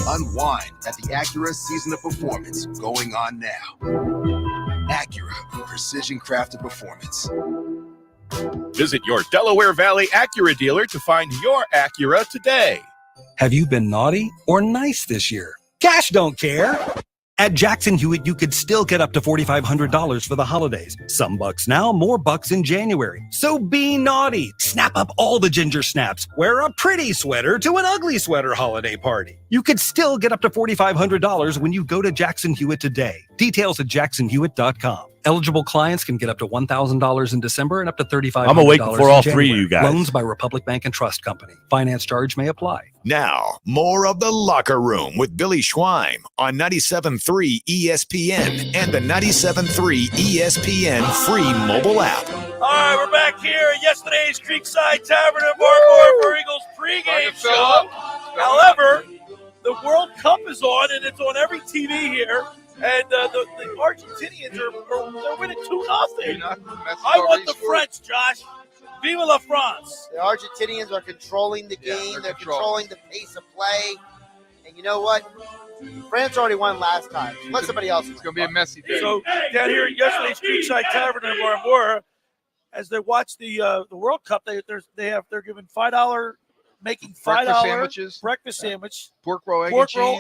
Unwind at the Acura Season of Performance going on now. Acura, precision crafted performance. Visit your Delaware Valley Acura dealer to find your Acura today. Have you been naughty or nice this year? Cash don't care. At Jackson Hewitt, you could still get up to $4,500 for the holidays. Some bucks now, more bucks in January. So be naughty. Snap up all the ginger snaps. Wear a pretty sweater to an ugly sweater holiday party. You could still get up to $4,500 when you go to Jackson Hewitt today. Details at jacksonhewitt.com. Eligible clients can get up to $1,000 in December and up to $3,500. I'm awake for all three of you guys. Loans by Republic Bank and Trust Company. Finance charge may apply. Now, more of the Locker Room with Billy Schweim on 97.3 ESPN and the 97.3 ESPN free mobile app. All right, we're back here at yesterday's Creekside Tavern in Marmora for Eagles pregame show. However, the World Cup is on, and it's on every TV here. And the Argentinians are they're winning 2-0. I want the French, Josh. Vive la France. The Argentinians are controlling the game. They're controlling the pace of play. And you know what? France already won last time. Let somebody else. It's going to be a messy day. So down here at yesterday's Creekside Tavern in Marmora, as they watch the World Cup, they're giving $5 making Breakfast $5 sandwiches. breakfast sandwich, pork roll,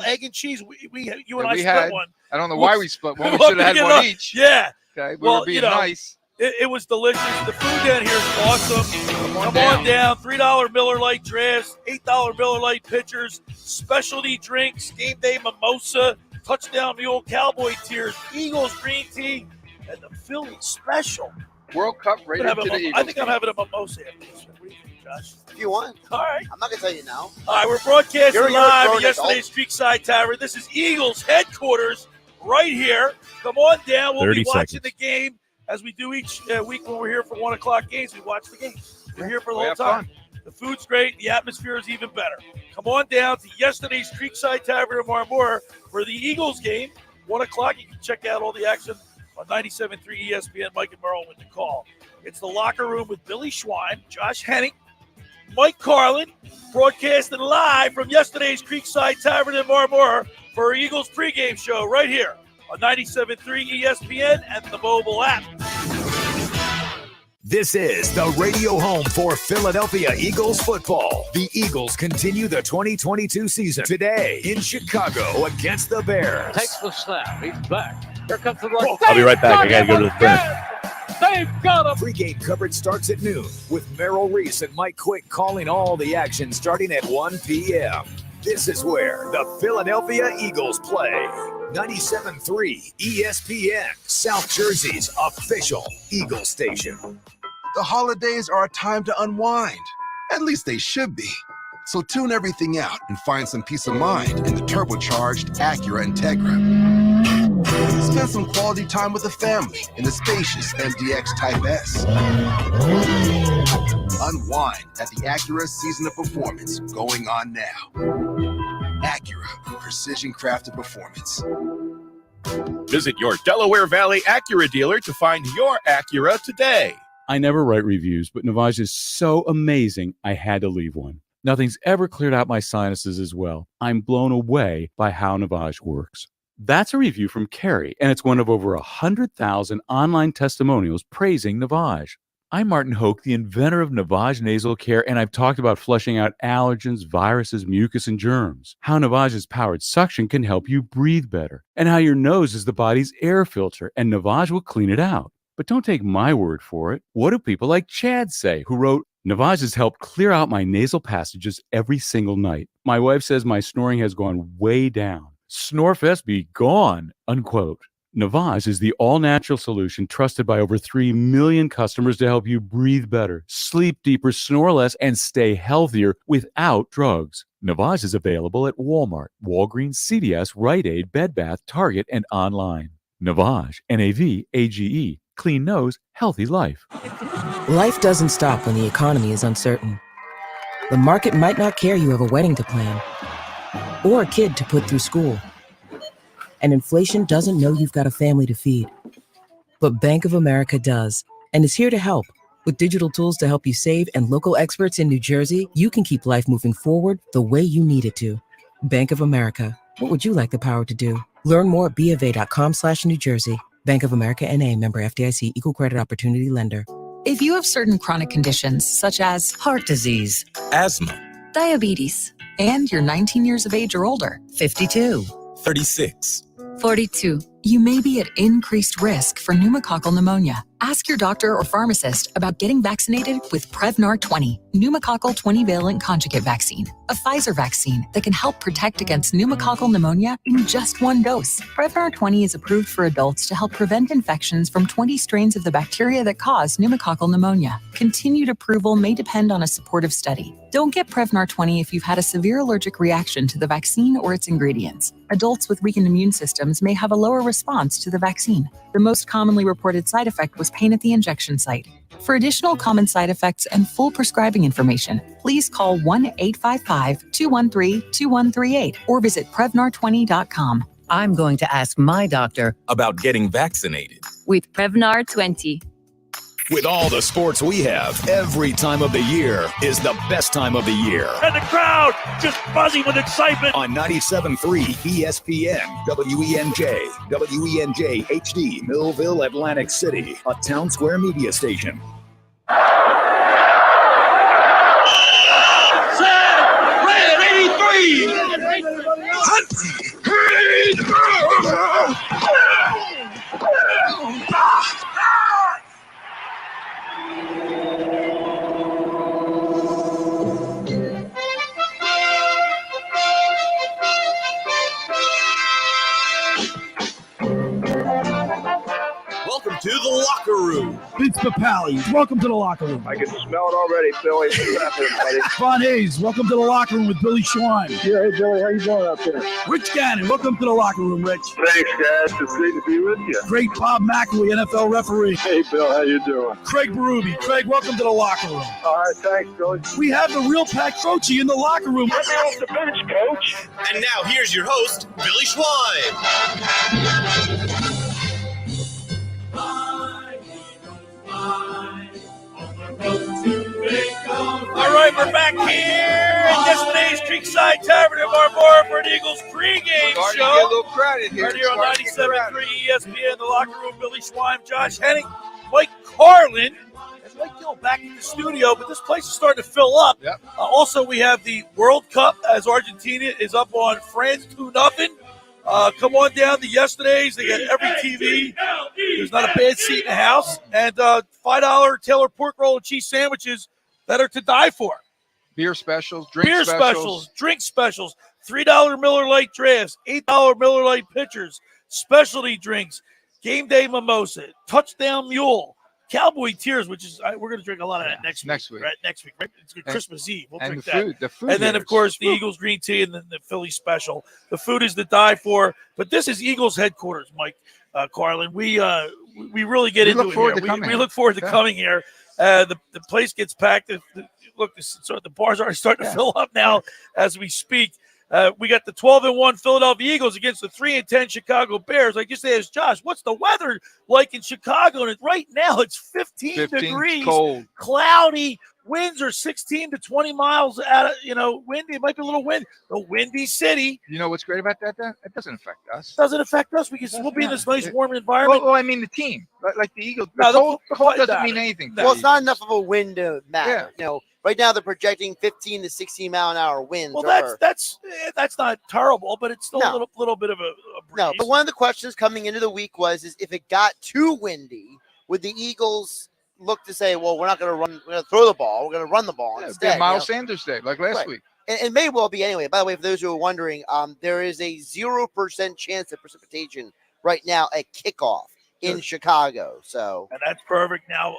egg, and cheese. You and Yeah, I we split had- one. I don't know why we split one. We should have had one each. Yeah. Okay, we were being nice. It was delicious. The food down here is awesome. Come on down. $3 Miller Lite drafts, $8 Miller Lite pitchers, specialty drinks, game day mimosa, touchdown mule, cowboy tears, Eagles green tea, and the Philly special. World Cup right into the Eagles. I think I'm having a mimosa after this. What do you think, Josh? If you want. All right. I'm not going to tell you now. All right, we're broadcasting You're live grown at yesterday's Creekside Tavern. This is Eagles headquarters right here. Come on down. We'll be watching the game as we do each week when we're here for 1 o'clock games. We watch the game. We're here for the whole time. Fun. The food's great. The atmosphere is even better. Come on down to yesterday's Creekside Tavern in Marmora for the Eagles game. 1 o'clock. You can check out all the action on 97.3 ESPN. Mike and Merle with the call. It's the locker room with Billy Schwein, Josh Hennig, Mike Carlin, broadcasting live from yesterday's Creekside Tavern in Marmora for our Eagles pregame show right here on 97.3 ESPN and the mobile app. This is the radio home for Philadelphia Eagles football. The Eagles continue the 2022 season today in Chicago against the Bears. Takes the snap. He's back. Here comes the run. I'll be right back. I got to go to the finish. They've got him. Pre-game coverage starts at noon with Merrill Reese and Mike Quick calling all the action starting at 1 p.m. This is where the Philadelphia Eagles play. 97.3 ESPN, South Jersey's official Eagles station. The holidays are a time to unwind. At least they should be. So tune everything out and find some peace of mind in the turbocharged Acura Integra. Spend some quality time with the family in the spacious MDX Type S. Unwind at the Acura Season of Performance going on now. Acura, precision crafted performance. Visit your Delaware Valley Acura dealer to find your Acura today. I never write reviews, but Navage is so amazing, I had to leave one. Nothing's ever cleared out my sinuses as well. I'm blown away by how Navage works. That's a review from Carrie, and it's one of over 100,000 online testimonials praising Navage. I'm Martin Hoke, the inventor of Navage Nasal Care, and I've talked about flushing out allergens, viruses, mucus, and germs, how Navage's powered suction can help you breathe better, and how your nose is the body's air filter, and Navage will clean it out. But don't take my word for it. What do people like Chad say, who wrote, Navage has helped clear out my nasal passages every single night. My wife says my snoring has gone way down. Snorefest be gone, unquote. Navage is the all-natural solution trusted by over 3 million customers to help you breathe better, sleep deeper, snore less, and stay healthier without drugs. Navage is available at Walmart, Walgreens, CVS, Rite Aid, Bed Bath, Target, and online. Navage, N-A-V-A-G-E. Clean nose, healthy life. Life doesn't stop when the economy is uncertain. The market might not care you have a wedding to plan or a kid to put through school. And inflation doesn't know you've got a family to feed. But Bank of America does, and is here to help. With digital tools to help you save and local experts in New Jersey, you can keep life moving forward the way you need it to. Bank of America. What would you like the power to do? Learn more at BofA.com/New Jersey. Bank of America N.A., member FDIC, equal credit opportunity lender. If you have certain chronic conditions such as heart disease, asthma, diabetes, and you're 19 years of age or older, 52, 36, 42, you may be at increased risk for pneumococcal pneumonia. Ask your doctor or pharmacist about getting vaccinated with Prevnar 20, pneumococcal 20-valent conjugate vaccine, a Pfizer vaccine that can help protect against pneumococcal pneumonia in just one dose. Prevnar 20 is approved for adults to help prevent infections from 20 strains of the bacteria that cause pneumococcal pneumonia. Continued approval may depend on a supportive study. Don't get Prevnar 20 if you've had a severe allergic reaction to the vaccine or its ingredients. Adults with weakened immune systems may have a lower response to the vaccine. The most commonly reported side effect was pain at the injection site. For additional common side effects and full prescribing information, please call 1-855-213-2138 or visit Prevnar20.com. I'm going to ask my doctor about getting vaccinated. With Prevnar 20. With all the sports we have, every time of the year is the best time of the year. And the crowd just buzzing with excitement. On 97.3 ESPN, WENJ, WENJ HD, Millville, Atlantic City, a Town Square media station. Set! Papali, welcome to the locker room. I can smell it already, Billy. What's happening, buddy? Ron Hayes, welcome to the locker room with Billy Schwein. Yeah, hey, Billy, how you doing out there? Rich Gannon, welcome to the locker room, Rich. Thanks, guys. It's great to be with you. Great Bob McElwee, NFL referee. Hey, Bill, how you doing? Craig Berube. Craig, welcome to the locker room. All right, thanks, Billy. We have the real Pat Croce in the locker room. Let me off the bench, Coach. And now here's your host, Billy Schwein. All right, we're back here at yesterday's Creekside Tavern in Marmora for an Eagles pregame show. Starting to get a little crowded here. Right here on 97.3 ESPN, the locker room. Billy Schwein, Josh Hennig, Mike Carlin, and Mike Gill back in the studio. But this place is starting to fill up. Yep. Also, we have the World Cup as Argentina is up on France 2-0. Come on down to yesterday's. They got every TV. There's not a bad seat in the house. And $5 Taylor pork roll and cheese sandwiches that are to die for. Beer specials, drink Beer specials, drink specials, $3 Miller Lite drafts, $8 Miller Lite pitchers, specialty drinks, game day mimosa, touchdown mule, cowboy tears, which is we're going to drink a lot of that next week. Right? Next week, right? It's Christmas Eve. We'll drink that. The food and then, of course, the Eagles green tea and then the Philly special. The food is to die for. But this is Eagles headquarters, Mike Carlin. We really get into it here. We look forward to coming here. The place gets packed. The bars are starting to fill up now as we speak. We got the 12-1 Philadelphia Eagles against the 3-10 Chicago Bears. I just asked Josh, what's the weather like in Chicago? And right now it's 15 degrees, cold, cloudy. Winds are 16 to 20 miles out of, windy. It might be a little wind. The windy city. You know what's great about that? It doesn't affect us. Doesn't affect us because we'll be in this nice warm environment. Well, I mean the team, like the Eagles. The cold doesn't mean anything. Well, it's not enough of a wind to matter. Yeah. Right now they're projecting 15 to 16 mile an hour winds. Well, that's not terrible, but it's still a little bit of a breeze. No, but one of the questions coming into the week was if it got too windy, would the Eagles look to say, well, we're not going to run, we're going to throw the ball, we're going to run the ball instead. Miles Sanders Day, like last week. And may well be anyway. By the way, for those who are wondering, there is a 0% chance of precipitation right now at kickoff in Chicago. So, and that's perfect. Now,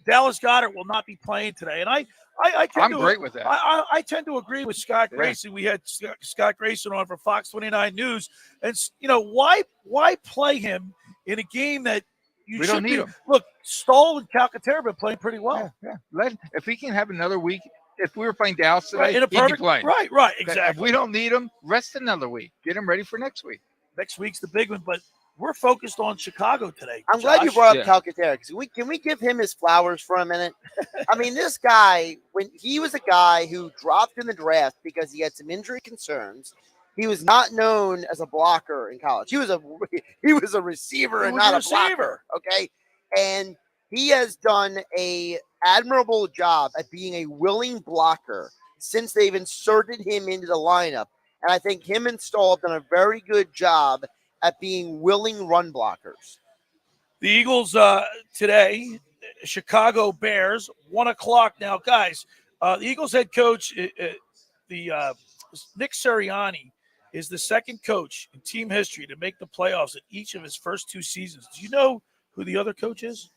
Dallas Goedert will not be playing today, and I'm great with that. I tend to agree with Scott Grayson. We had Scott Grayson on for Fox 29 News, and why play him in a game that we don't need him? Look, Stoll and Calcaterra have been playing pretty well. Yeah. If we can have another week, if we were playing Dallas today, in a perfect play. Right, exactly. If we don't need him, rest another week. Get him ready for next week. Next week's the big one, but we're focused on Chicago today. I'm glad you brought up Calcaterra because can we give him his flowers for a minute? I mean, this guy, when he was a guy who dropped in the draft because he had some injury concerns, he was not known as a blocker in college. He was a receiver and not a blocker. Okay, and he has done a admirable job at being a willing blocker since they've inserted him into the lineup. And I think him and Stoll have done a very good job at being willing run blockers. The Eagles today, Chicago Bears, 1:00 now. Guys, the Eagles head coach, Nick Sirianni, is the second coach in team history to make the playoffs in each of his first two seasons. Do you know who the other coach is?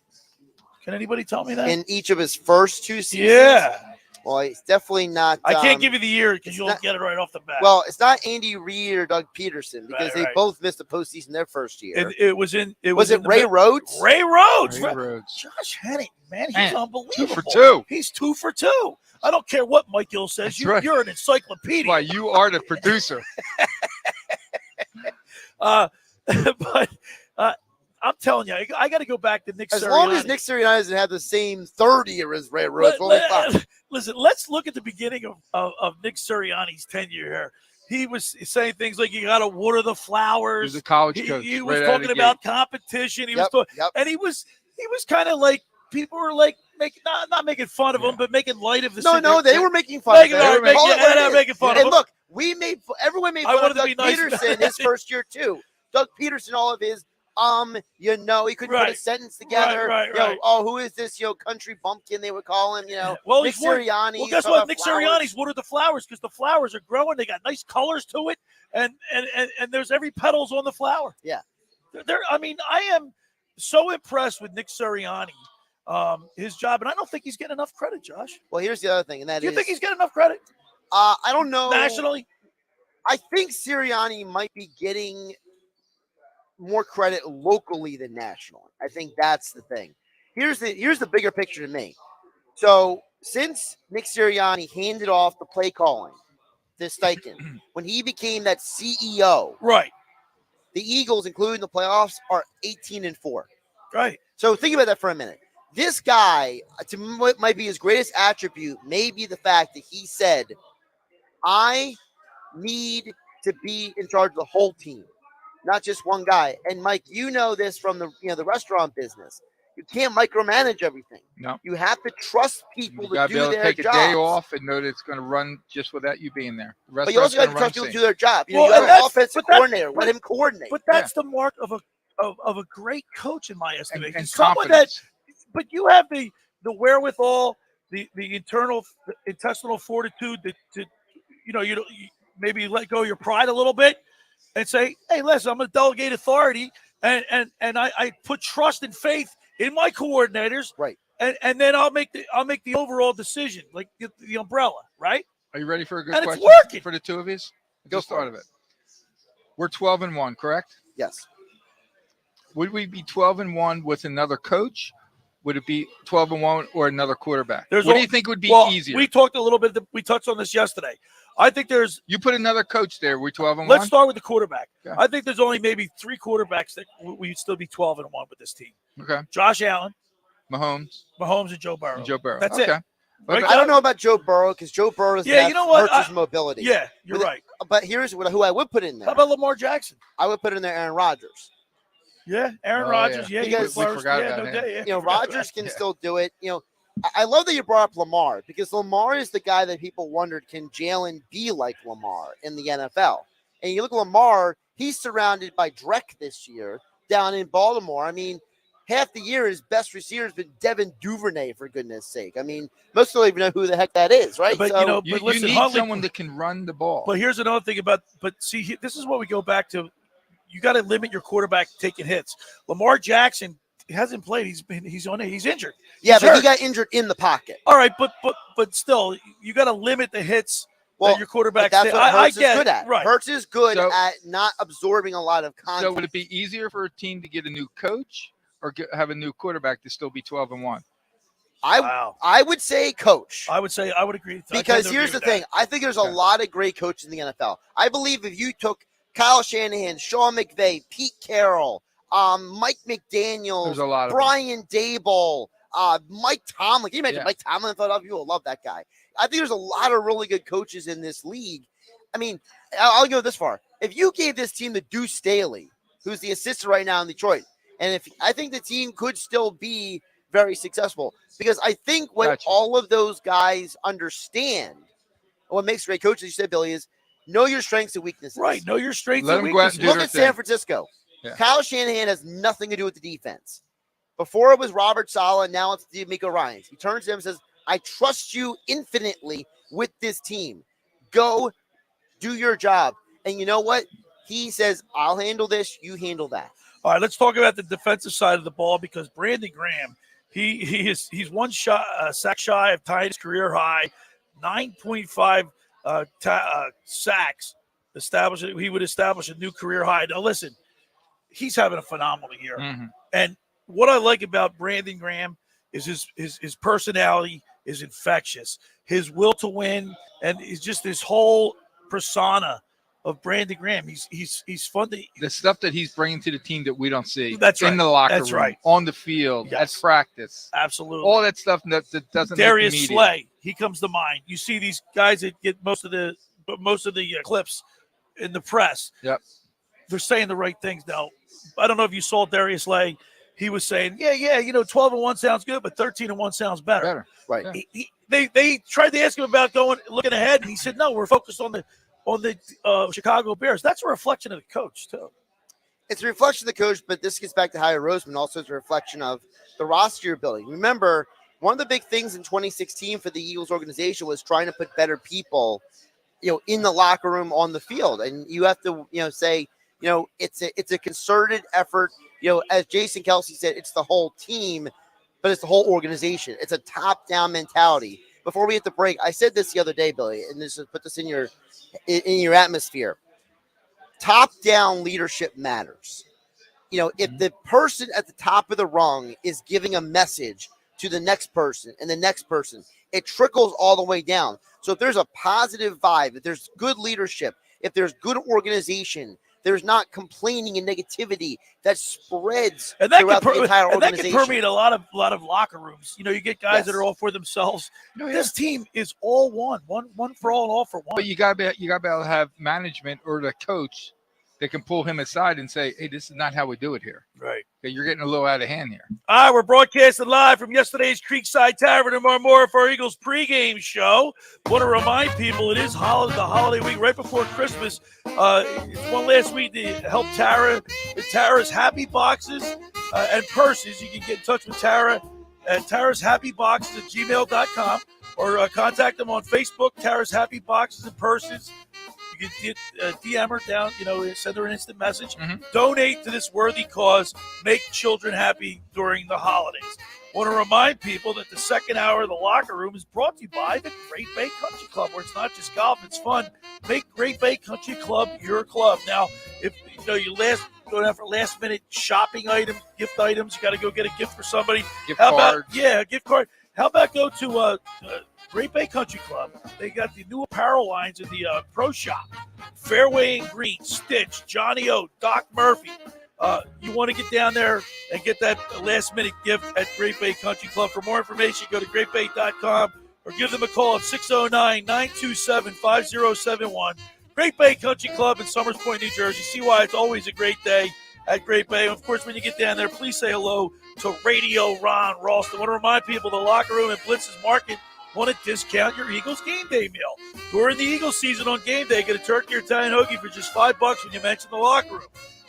Can anybody tell me that? In each of his first two seasons? Yeah. Well, it's definitely not. I can't give you the year because you'll get it right off the bat. Well, it's not Andy Reid or Doug Peterson because they both missed the postseason their first year. It was in. Was it Ray Rhodes? Ray Rhodes. Josh Hennig, man, he's unbelievable. 2 for 2. He's 2 for 2. I don't care what Mike Gill says. You're an encyclopedia. Why, you are the producer. But I'm telling you, I got to go back to Nick Sirianni. As long as Nick Sirianni doesn't have the same 30 as Ray Rhodes, listen, let's look at the beginning of Nick Sirianni's tenure here. He was saying things like you got to water the flowers. He was a college coach. He was talking about competition. He was talking, and he was kind of like people were like not making fun of him, but making light of the situation. No, they were making fun of him. Making fun of him. And look, everyone made fun of Doug Peterson his first year too. Doug Peterson, all of his he couldn't put a sentence together. Right. Oh, who is this, country bumpkin, they would call him, Well, Nick Sirianni. Well, guess what? Nick Sirianni's watered the flowers because the flowers are growing. They got nice colors to it, and there's every petal's on the flower. Yeah. I am so impressed with Nick Sirianni. his job, and I don't think he's getting enough credit, Josh. Well, here's the other thing, and that Do you is, think he's getting enough credit I don't know. nationally? I think Sirianni might be getting more credit locally than nationally. I think that's the thing. Here's the bigger picture to me. So since Nick Sirianni handed off the play calling to Steichen, when he became that CEO, right, the Eagles, including the playoffs, are 18-4. Right. So think about that for a minute. This guy, to what might be his greatest attribute, may be the fact that he said, I need to be in charge of the whole team, not just one guy. And Mike, you know this from the restaurant business. You can't micromanage everything. No. You have to trust people You to gotta be do able to their take jobs. a day off and know that it's going to run just without you being there. The But you also got to restaurant's trust people gonna to run do their job. You Well, have that's- an offensive but that- coordinator. Let him coordinate. But that's the mark of a great coach, in my estimation. and Someone confidence. but you have the wherewithal, the internal intestinal fortitude to you maybe let go of your pride a little bit and say, hey, listen, I'm going to delegate authority and I put trust and faith in my coordinators, right? And then I'll make the overall decision, like the umbrella, right? Are you ready for a good And question it's working for the two of you? I Go just for thought of it. We're 12-1, correct? Yes. Would we be 12-1 with another coach? Would it be 12-1 or another quarterback? What do you think would be easier? We talked a little bit. We touched on this yesterday. I think there's. You put another coach there. We're 12-1. Let's start with the quarterback. Okay. I think there's only maybe 3 quarterbacks that we'd still be 12-1 with this team. Okay. Josh Allen, Mahomes, and Joe Burrow. Okay. That's it. Right? I don't know about Joe Burrow because Joe Burrow You know what? hurts his mobility. Yeah, you're right. But here's who I would put in there. How about Lamar Jackson? I would put in there Aaron Rodgers. Yeah, Aaron Rodgers. Yeah, because we forgot about him. Rodgers can still do it. I love that you brought up Lamar because Lamar is the guy that people wondered, can Jalen be like Lamar in the NFL? And you look at Lamar, he's surrounded by Drek this year down in Baltimore. I mean, half the year his best receiver has been Devin Duvernay, for goodness sake. I mean, most people don't even know who the heck that is, right? But So, You listen, need Huntley- someone that can run the ball. But here's another thing this is what we go back to. You got to limit your quarterback taking hits. Lamar Jackson hasn't played. He's injured. yeah, He's but he hurt. got injured in the pocket. All right, but still, you got to limit the hits that your quarterback. But that's what I Hurts is get good it. at. Right. Hurts is good So- at not absorbing a lot of content. So would it be easier for a team to get a new coach or have a new quarterback to still be 12-1? I would say coach. I would agree. Because here's the thing. I think there's a lot of great coaches in the NFL. I believe if you took Kyle Shanahan, Sean McVay, Pete Carroll, Mike McDaniels, There's a lot of Brian Daboll, Mike Tomlin. Can you imagine Yeah. Mike Tomlin in Philadelphia? People will love that guy. I think there's a lot of really good coaches in this league. I mean, I'll go this far. If you gave this team to Deuce Staley, who's the assistant right now in Detroit, and I think the team could still be very successful because I think what all of those guys understand, what makes great coaches, you said, Billy, is know your strengths and weaknesses. Right. Know your strengths Let and them go out weaknesses. and do Look their at thing. San Francisco. Yeah. Kyle Shanahan has nothing to do with the defense. Before it was Robert Saleh, now it's D'Amico Ryans. He turns to him and says, I trust you infinitely with this team. Go do your job. And you know what? He says, I'll handle this, you handle that. All right, let's talk about the defensive side of the ball because Brandon Graham, he's one sack shy of tying his career high, 9.5 sacks. He would establish a new career high. Now listen, he's having a phenomenal year. Mm-hmm. And what I like about Brandon Graham is his personality is infectious. His will to win and is just this whole persona of Brandon Graham. He's fun to. The stuff that he's bringing to the team that we don't see. That's in right. the locker That's room, right. on the field, at practice. Absolutely. All that stuff that doesn't Darius make the media. Slay, he comes to mind. You see these guys that get most of the clips in the press. Yep. They're saying the right things now. I don't know if you saw Darius Slay. He was saying, 12-1 sounds good, but 13-1 sounds better. Right. Yeah. They tried to ask him about looking ahead, and he said, no, we're focused on the Chicago Bears. That's a reflection of the coach, too. It's a reflection of the coach, but this gets back to Howie Roseman. Also, it's a reflection of the roster you're building. Remember, one of the big things in 2016 for the Eagles organization was trying to put better people, in the locker room, on the field. And you have to, say, it's a concerted effort. As Jason Kelsey said, it's the whole team. but it's the whole organization. It's a top-down mentality. Before we hit the break, I said this the other day, Billy, and this is put this in your atmosphere. Top-down leadership matters. You know, if the person at the top of the rung is giving a message to the next person and the next person, it trickles all the way down. So if there's a positive vibe, if there's good leadership, if there's good organization, there's not complaining and negativity that spreads throughout the entire organization. And that can permeate a lot of locker rooms. You know, you get guys that are all for themselves. This team is all one for all and all for one. But you gotta be able to have management or the coach that can pull him aside and say, hey, this is not how we do it here. Right. Okay, you're getting a little out of hand here. All right, we're broadcasting live from yesterday's Creekside Tavern in Marmora for our Eagles pregame show. Want to remind people it is the holiday week right before Christmas. It's one last week to help Tara with Tara's Happy Boxes and Purses. You can get in touch with Tara at tarashappyboxes@gmail.com or contact them on Facebook, Tara's Happy Boxes and Purses. You can DM her down, send her an instant message. Donate to this worthy cause. Make children happy during the holidays. Want to remind people that the second hour of the locker room is brought to you by the Great Bay Country Club, where it's not just golf, it's fun. Make Great Bay Country Club your club. Now, if you go down for last minute shopping items, gift items, you got to go get a gift for somebody. Gift card. A gift card. How about go to Great Bay Country Club? They got the new apparel lines in the pro shop. Fairway and Green, Stitch, Johnny O, Doc Murphy. You want to get down there and get that last-minute gift at Great Bay Country Club. For more information, go to greatbay.com or give them a call at 609-927-5071. Great Bay Country Club in Summers Point, New Jersey. See why it's always a great day at Great Bay. And of course, when you get down there, please say hello to Radio Ron Ralston. I want to remind people the locker room at Blitz's Market want to discount your Eagles game day meal. During the Eagles season on game day, get a turkey or Italian hoagie for just $5 when you mention the locker room.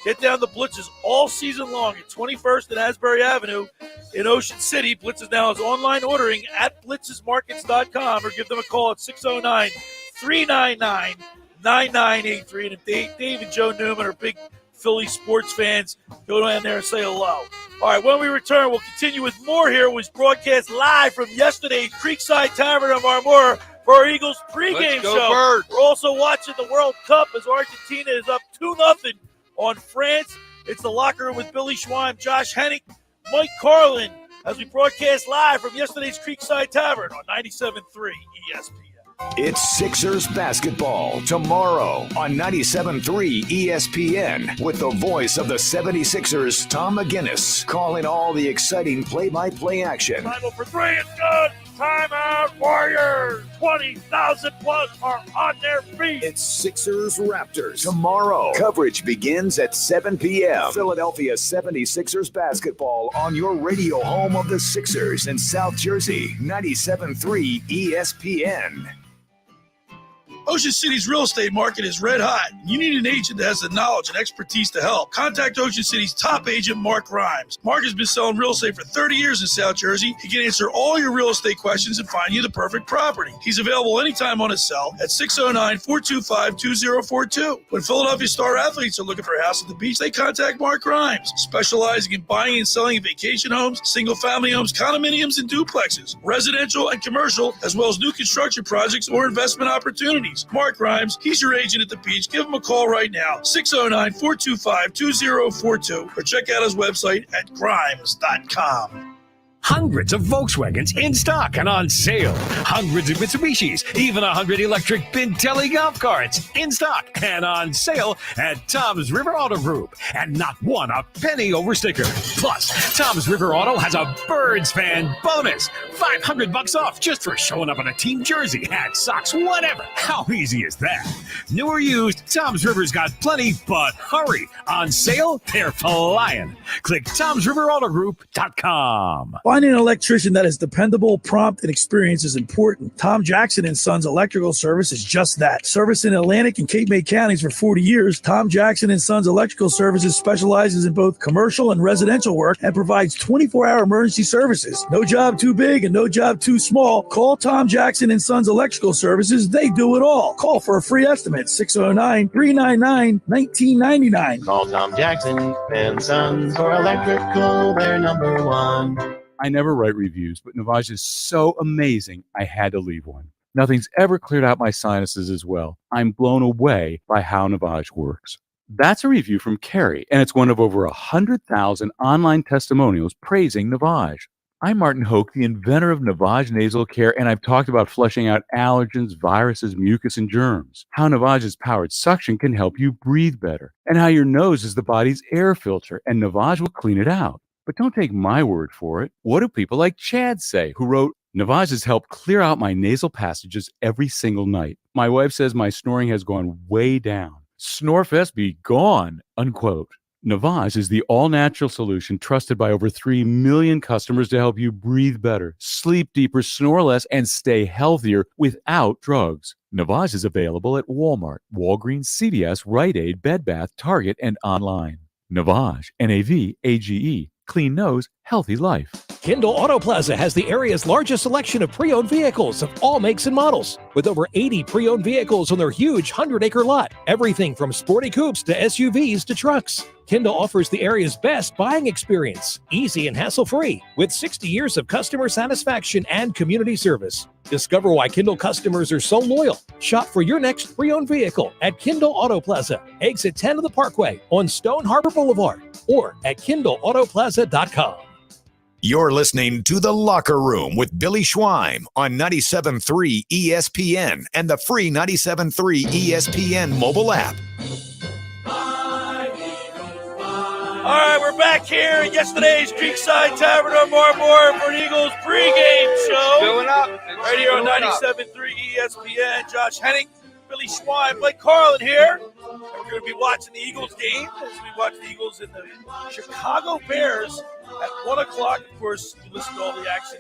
Get down to Blitz's all season long at 21st and Asbury Avenue in Ocean City. Blitz is now online ordering at blitzesmarkets.com or give them a call at 609-399-9983. And if Dave and Joe Newman are big Philly sports fans, go down there and say hello. All right, when we return, we'll continue with more here. It was broadcast live from yesterday's Creekside Tavern in Marmora for our Eagles pregame show. Birds. We're also watching the World Cup as Argentina is up 2-0 on France. It's the locker room with Billy Schweim, Josh Hennig, Mike Carlin, as we broadcast live from yesterday's Creekside Tavern on 97.3 ESPN. It's Sixers basketball tomorrow on 97.3 ESPN with the voice of the 76ers, Tom McGinnis, calling all the exciting play-by-play action. Final for three, it's good. Timeout, Warriors. 20,000 plus are on their feet. It's Sixers Raptors tomorrow. Coverage begins at 7 p.m. Philadelphia 76ers basketball on your radio home of the Sixers in South Jersey, 97.3 ESPN. Ocean City's real estate market is red hot. You need an agent that has the knowledge and expertise to help. Contact Ocean City's top agent, Mark Grimes. Mark has been selling real estate for 30 years in South Jersey. He can answer all your real estate questions and find you the perfect property. He's available anytime on his cell at 609-425-2042. When Philadelphia star athletes are looking for a house at the beach, they contact Mark Grimes, specializing in buying and selling vacation homes, single-family homes, condominiums, and duplexes, residential and commercial, as well as new construction projects or investment opportunities. Mark Grimes, he's your agent at the beach. Give him a call right now, 609-425-2042, or check out his website at grimes.com. Hundreds of Volkswagens in stock and on sale. Hundreds of Mitsubishis, even 100 electric Bintelli golf carts in stock and on sale at Tom's River Auto Group. And not one a penny over sticker. Plus, Tom's River Auto has a Birds fan bonus. $500 off just for showing up in a team jersey, hat, socks, whatever. How easy is that? New or used, Tom's River's got plenty, but hurry. On sale, they're flying. Click Tom'sRiverAutoGroup.com. Finding an electrician that is dependable, prompt, and experienced is important. Tom Jackson & Sons Electrical Service is just that. Service in Atlantic and Cape May counties for 40 years, Tom Jackson & Sons Electrical Services specializes in both commercial and residential work and provides 24-hour emergency services. No job too big and no job too small. Call Tom Jackson & Sons Electrical Services. They do it all. Call for a free estimate, 609-399-1999. Call Tom Jackson & Sons for electrical, they're number one. I never write reviews, but Navage is so amazing, I had to leave one. Nothing's ever cleared out my sinuses as well. I'm blown away by how Navage works. That's a review from Carrie, and it's one of over 100,000 online testimonials praising Navage. I'm Martin Hoke, the inventor of Navage Nasal Care, and I've talked about flushing out allergens, viruses, mucus, and germs, how Navage's powered suction can help you breathe better, and how your nose is the body's air filter, and Navage will clean it out. But don't take my word for it. What do people like Chad say, who wrote, Navage has helped clear out my nasal passages every single night. My wife says my snoring has gone way down. Snorefest be gone, unquote. Navage is the all-natural solution trusted by over 3 million customers to help you breathe better, sleep deeper, snore less, and stay healthier without drugs. Navage is available at Walmart, Walgreens, CVS, Rite Aid, Bed Bath, Target, and online. Navage, N-A-V-A-G-E. Clean nose, healthy life. Kindle Auto Plaza has the area's largest selection of pre-owned vehicles of all makes and models. With over 80 pre-owned vehicles on their huge 100-acre lot. Everything from sporty coupes to SUVs to trucks. Kindle offers the area's best buying experience, easy and hassle-free, with 60 years of customer satisfaction and community service. Discover why Kindle customers are so loyal. Shop for your next pre-owned vehicle at Kindle Auto Plaza, exit 10 of the Parkway on Stone Harbor Boulevard, or at KindleAutoplaza.com. You're listening to The Locker Room with Billy Schweim on 97.3 ESPN and the free 97.3 ESPN mobile app. All right, we're back here at yesterday's Creekside Tavern on Marmora for an Eagles pregame show. Filling up. Right here on 97.3 ESPN. Josh Hennig, Billy Schwein, Blake Carlin here. And we're going to be watching the Eagles game as we watch the Eagles and the Chicago Bears at 1 o'clock. Of course, you listen to all the action.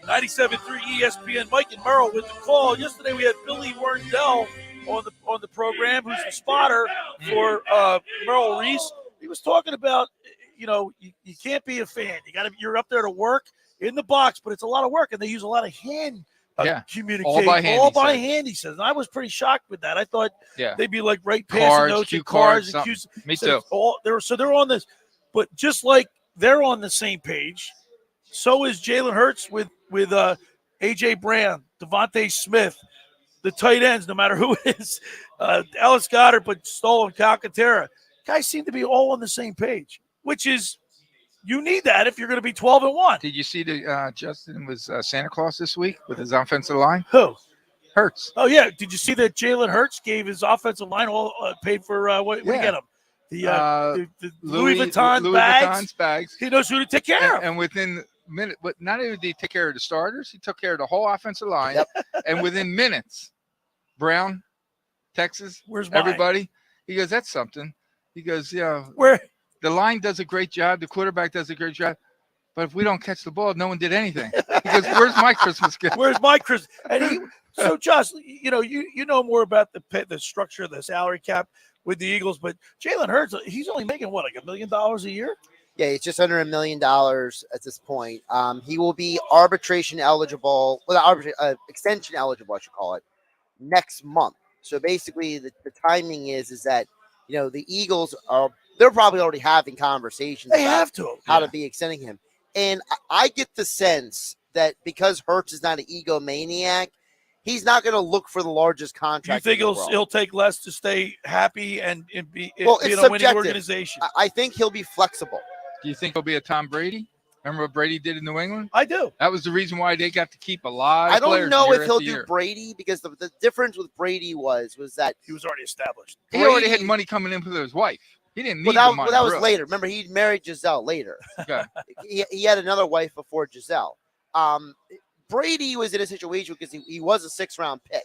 97.3 ESPN. Mike and Merrill with the call. Yesterday we had Billy Werndell on the program, who's the spotter for Merrill Reese. He was talking about, you can't be a fan. You're up there to work in the box, but it's a lot of work, and they use a lot of hand communication. All by hand, he says. And I was pretty shocked with that. I thought they'd be like passing notes and cards. Me too. They're on this, but just like they're on the same page, so is Jalen Hurts with A.J. Brown, Devontae Smith, the tight ends, no matter who it is, Ellis Goddard, but Stoll and Calcaterra. Guys seem to be all on the same page, which is you need that if you're going to be 12-1. Did you see that Justin was Santa Claus this week with his offensive line? Who? Hurts. Oh, yeah. Did you see that Jalen Hurts gave his offensive line all paid for what do you get him? The Louis Vuitton bags. He knows who to take care of. And within minutes, but not only did he take care of the starters, he took care of the whole offensive line. And within minutes, Brown, Texas, where's mine? Everybody? He goes, that's something. He goes, where the line does a great job, the quarterback does a great job, but if we don't catch the ball, no one did anything. He goes, where's my Christmas gift? Where's my Christmas? And so, Josh, you know more about the structure of the salary cap with the Eagles, but Jalen Hurts, he's only making what, like $1 million a year? Yeah, he's just under $1 million at this point. He will be arbitration eligible, extension eligible, I should call it, next month. So basically, the timing is that the Eagles they're probably already having conversations. They have to how to be extending him, and I get the sense that because Hurts is not an egomaniac, he's not going to look for the largest contract. You think he'll take less to stay happy and be in a winning organization? I think he'll be flexible. Do you think he'll be a Tom Brady? Remember what Brady did in New England? I do. That was the reason why they got to keep a lot of I don't players know year if he'll after do year. Brady, because the difference with Brady was that he was already established. He already had money coming in for his wife. He didn't need the money. That was really. later. Remember, he married Giselle later. Okay. he had another wife before Giselle. Brady was in a situation because he was a 6th-round pick.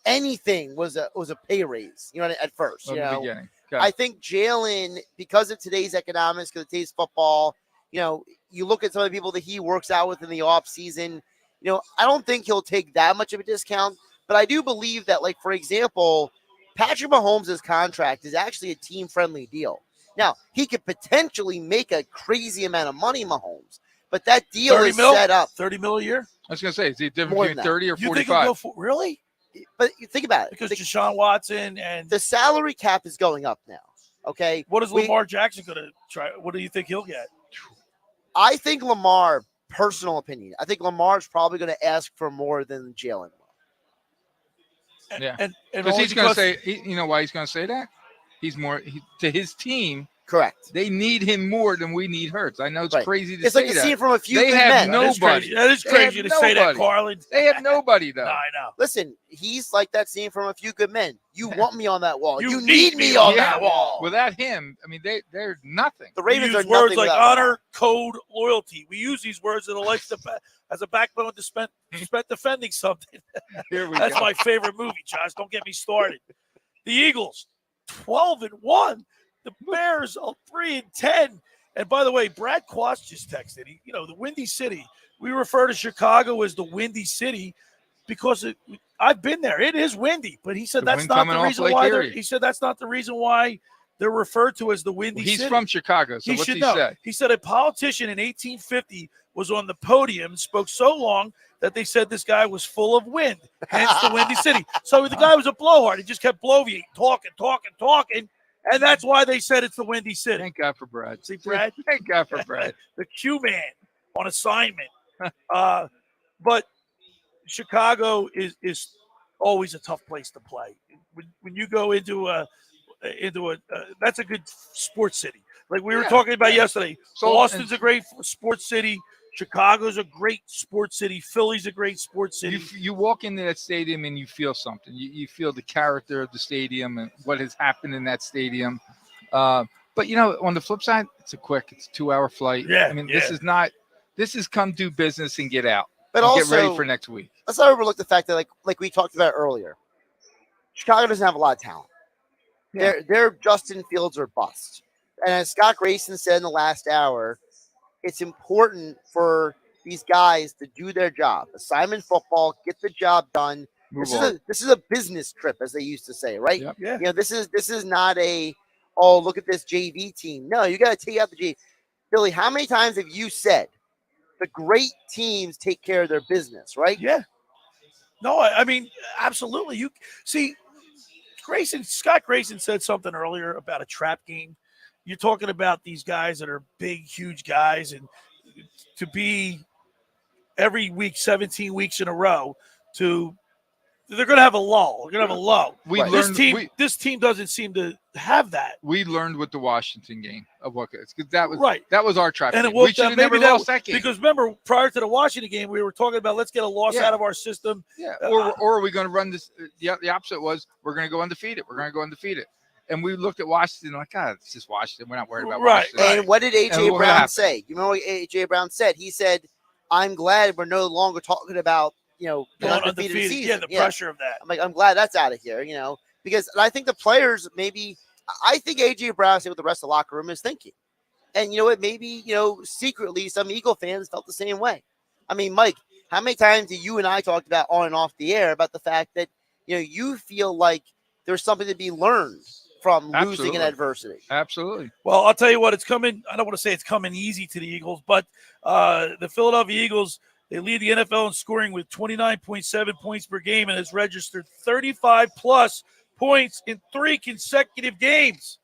Anything was a pay raise. At first. From the beginning. Okay. I think Jalen, because of today's economics, because of today's football, you look at some of the people that he works out with in the off season. I don't think he'll take that much of a discount, but I do believe that, like, for example, Patrick Mahomes' contract is actually a team-friendly deal. Now, he could potentially make a crazy amount of money, Mahomes, but that deal is set up. $30 million a year? I was going to say, is it different between 30 or 45? You think he'll go for, really? But you think about it. Because Deshaun Watson and the salary cap is going up now, okay? What is Lamar Jackson going to try? What do you think he'll get? I think Lamar personal opinion. I think Lamar's probably going to ask for more than Jalen will. Yeah, and because he's going to say, you know why he's going to say that? He's more to his team. Correct. They need him more than we need Hurts. I know it's crazy to it's say like a that. scene from A Few They Good have Men. nobody. That is crazy to say that, Carlin. They have nobody though. I know. Listen, he's like that scene from A Few Good Men. You want me on that wall. You You need me on that wall. Without him, I mean, they're nothing. The We Ravens are use words nothing like without honor, code, loyalty. We use these words in a life as a backbone to spend defending something. Here we That's go. my favorite movie, Josh. Don't get me started. The Eagles, 12-1. The Bears are 3-10. And by the way, Brad Quast just texted. The Windy City. We refer to Chicago as the Windy City because I've been there. It is windy, but he said The that's wind not coming the off reason Lake why. Erie. He said that's not the reason why they're referred to as the Windy He's City. from Chicago, so He what's should he know. say? He said a politician in 1850 was on the podium and spoke so long that they said this guy was full of wind, hence the Windy City. So the guy was a blowhard. He just kept bloviating, talking, and that's why they said it's the Windy City. Thank God for Brad. See, Brad? Thank God for Brad. The Q-man on assignment. But Chicago is always a tough place to play. When you go into a that's a good sports city. Like we were talking about yesterday. So- Austin's a great sports city. Chicago's a great sports city. Philly's a great sports city. You walk into that stadium and you feel something. You feel the character of the stadium and what has happened in that stadium. But on the flip side, it's a 2-hour flight. Yeah, I mean, yeah. this is come do business and get out. But and also, get ready for next week. Let's not overlook the fact that, like we talked about earlier, Chicago doesn't have a lot of talent. Yeah. Their Justin Fields are bust. And as Scott Grayson said in the last hour, it's important for these guys to do their job. Assignment football, get the job done. This is a business trip, as they used to say, right? Yep. Yeah. This is not look at this JV team. No, you got to take out the JV. Billy, how many times have you said the great teams take care of their business, right? Yeah. No, I mean, absolutely. You see, Scott Grayson said something earlier about a trap game. You're talking about these guys that are big, huge guys, and to be every week, 17 weeks in a row, they're going to have a lull. They're going to have a lull. This team doesn't seem to have that. We learned with the Washington game of what because that was right. That was our trap. And game. it will, We should have never lost that game. Because remember, prior to the Washington game, we were talking about let's get a loss out of our system. Yeah. Or are we going to run this? The opposite was we're going to go undefeated. We're going to go undefeated. And we looked at Washington like, it's just Washington. We're not worried about Washington. And what did A.J. Brown say? You remember what A.J. Brown said? He said, I'm glad we're no longer talking about, an undefeated season. Yeah, the pressure of that. I'm glad that's out of here, because I think the players I think A.J. Brown said what the rest of the locker room is thinking. And you know what? Maybe, secretly some Eagle fans felt the same way. I mean, Mike, how many times have you and I talked about on and off the air about the fact that, you feel like there's something to be learned from losing in adversity? Absolutely. Well, I'll tell you what, it's coming. I don't want to say it's coming easy to the Eagles, but the Philadelphia Eagles, they lead the NFL in scoring with 29.7 points per game and has registered 35-plus points in 3 consecutive games.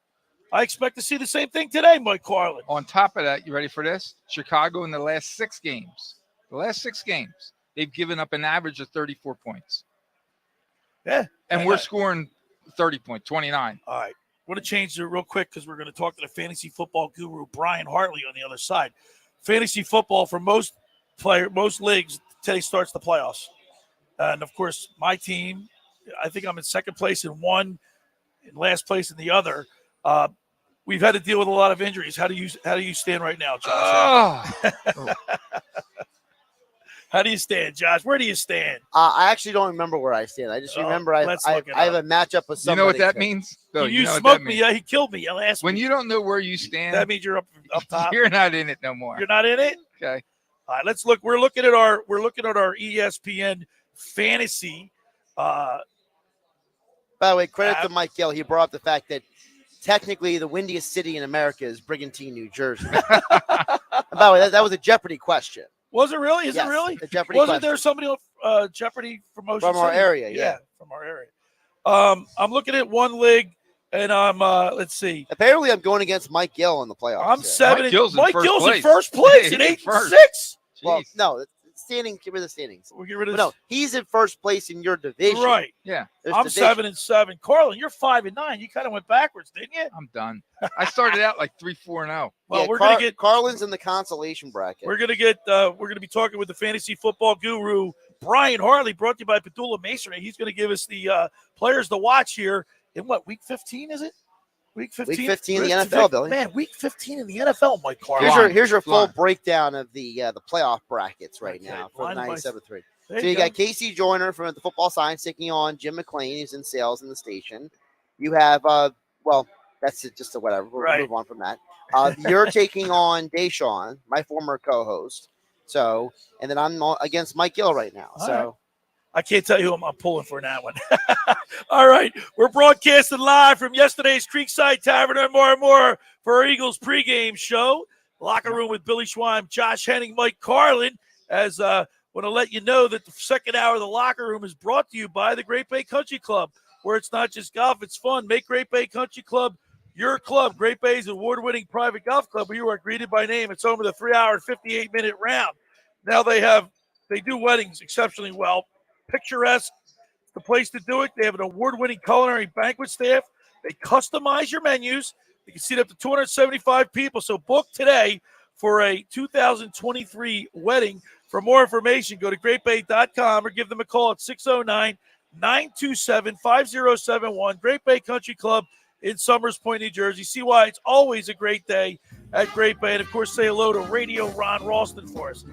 I expect to see the same thing today, Mike Carlin. On top of that, you ready for this? Chicago in the last 6 games, they've given up an average of 34 points. Yeah. And we're scoring 30 points, 29. All right. I want to change it real quick because we're going to talk to the fantasy football guru, Brian Hartley, on the other side. Fantasy football for most leagues, today starts the playoffs. And, of course, my team, I think I'm in second place in one, in last place in the other. We've had to deal with a lot of injuries. How do you stand right now, Josh? How do you stand, Josh? Where do you stand? I actually don't remember where I stand. I just remember I have a matchup with somebody. You know what that means? No, you smoked me. He killed me last when week. You don't know where you stand, that means you're up top. You're not in it no more. You're not in it? Okay. All right, let's look. We're looking at our ESPN fantasy. By the way, credit to Mike Gill. He brought up the fact that technically the windiest city in America is Brigantine, New Jersey. And by the way, that was a Jeopardy question. Was it really? Is yes, it really? The Jeopardy Wasn't question. there somebody on Jeopardy from Ocean From our City? area, yeah. From our area. I'm looking at one league, and I'm let's see. Apparently, I'm going against Mike Gill in the playoffs. I'm 7. Mike Gill's in first place He's at in 8-6. Well, no, standing. Get rid of the standings. We'll get rid of. No, he's in first place in your division. Right. Yeah. There's I'm division. 7-7. Carlin, you're 5-9. You kind of went backwards, didn't you? I'm done. I started out like 3-4-0. Well, Yeah, we're gonna get Carlin's in the consolation bracket. We're gonna be talking with the fantasy football guru Brian Hartley, brought to you by Padula Masonry. He's gonna give us the players to watch here in week 15, is it? Week 15. Week 15 in the NFL, Billy. Man, week 15 in the NFL, Mike Carlin. Here's your full breakdown of the playoff brackets right now for line by- 97.3. There So you you go. got Casey Joyner from the Football Science taking on Jim McLean, who's in sales in the station. You have that's just a whatever. We'll move on from that. You're taking on Deshaun, my former co-host. So, and then I'm against Mike Gill right now. All So. right. I can't tell you who I'm pulling for in that one. All right. We're broadcasting live from yesterday's Creekside Tavern in Marmora for our Eagles pregame show. Locker room with Billy Schweim, Josh Hennig, Mike Carlin. As want to let you know that the second hour of the locker room is brought to you by the Great Bay Country Club, where it's not just golf, it's fun. Make Great Bay Country Club your club. Great Bay's award-winning private golf club where you are greeted by name. It's over the 3-hour and 58-minute round. Now they do weddings exceptionally well. Picturesque, the place to do it. They have an award-winning culinary banquet staff. They customize your menus. You can seat up to 275 people. So book today for a 2023 wedding. For more information, go to greatbay.com or give them a call at 609-927-5071. Great Bay Country Club in Summers Point, New Jersey. See why it's always a great day at Great Bay. And, of course, say hello to Radio Ron Ralston for us.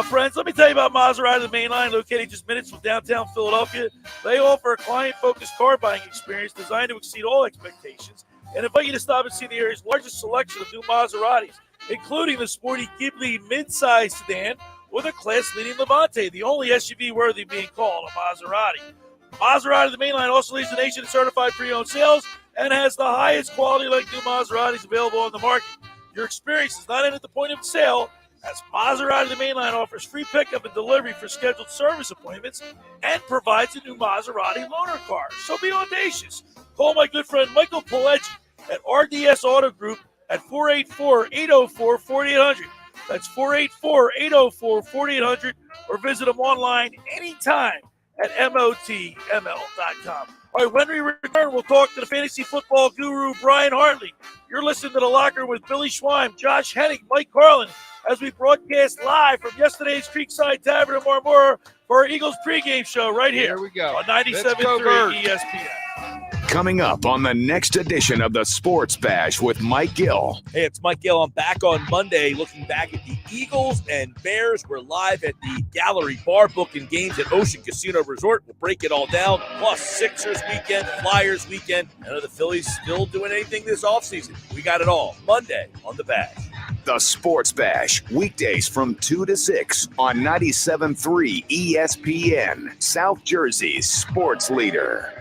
Friends, let me tell you about Maserati, the main line, located just minutes from downtown Philadelphia. They offer a client-focused car buying experience designed to exceed all expectations and invite you to stop and see the area's largest selection of new Maseratis, including the sporty Ghibli mid-size sedan or the class-leading Levante, the only SUV worthy of being called a Maserati. Maserati, the main line, also leads the nation in certified pre-owned sales and has the highest quality like new Maseratis available on the market. Your experience is not end at the point of sale, as Maserati, the main line, offers free pickup and delivery for scheduled service appointments and provides a new Maserati loaner car. So be audacious. Call my good friend Michael Pileggi at RDS Auto Group at 484-804-4800. That's 484-804-4800, or visit them online anytime at motml.com. All right, when we return, we'll talk to the fantasy football guru, Brian Hartley. You're listening to The Locker Room with Billy Schweim, Josh Hennig, Mike Carlin, as we broadcast live from yesterday's Creekside Tavern in Marmora for our Eagles pregame show right here we go. on 97.3 ESPN. Coming up on the next edition of the Sports Bash with Mike Gill. Hey, it's Mike Gill. I'm back on Monday looking back at the Eagles and Bears. We're live at the Gallery Bar booking games at Ocean Casino Resort. We'll break it all down. Plus Sixers weekend, Flyers weekend. None of the Phillies still doing anything this offseason. We got it all Monday on The Bash. The Sports Bash, weekdays from 2 to 6 on 97.3 ESPN, South Jersey's sports leader.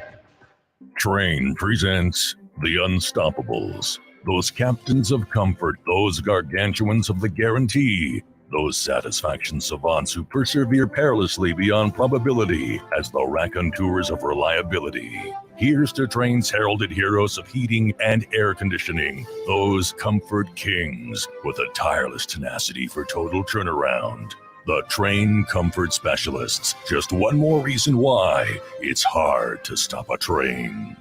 Train presents The Unstoppables. Those captains of comfort, those gargantuans of the guarantee, those satisfaction savants who persevere perilously beyond probability as the raconteurs of reliability. Here's to Train's heralded heroes of heating and air conditioning, those comfort kings with a tireless tenacity for total turnaround. The Train Comfort Specialists. Just one more reason why it's hard to stop a train.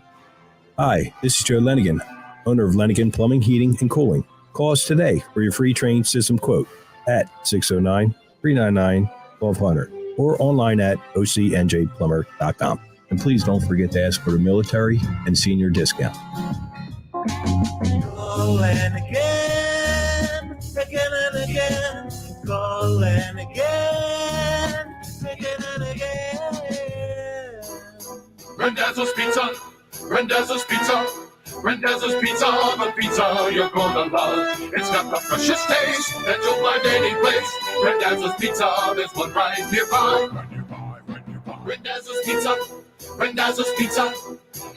Hi, this is Joe Lenigan, owner of Lenigan Plumbing, Heating, and Cooling. Call us today for your free train system quote at 609-399-1200 or online at ocnjplumber.com. And please don't forget to ask for the military and senior discount. Calling again and again. Calling again and again. Randazzo's Pizza, Randazzo's Pizza, Randazzo's Pizza, the pizza you're gonna love. It's got the freshest taste that you'll find any place. Randazzo's Pizza, there's one right nearby. Randazzo's Pizza, Randazzo's Pizza.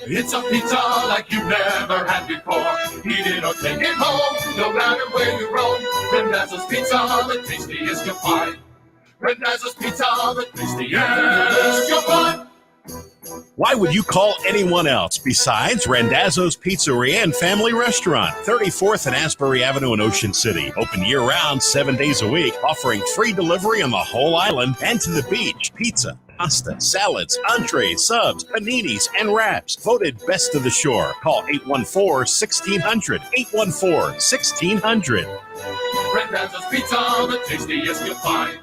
It's a pizza like you've never had before. Eat it or take it home, no matter where you roam. Randazzo's Pizza, the tastiest you'll find. Randazzo's Pizza, the tastiest you'll find. Why would you call anyone else besides Randazzo's Pizzeria and Family Restaurant, 34th and Asbury Avenue in Ocean City. Open year-round, 7 days a week, offering free delivery on the whole island and to the beach. Pizza, pasta, salads, entrees, subs, paninis, and wraps. Voted best of the shore. Call 814-1600. 814-1600. Randazzo's Pizza, the tastiest you'll find.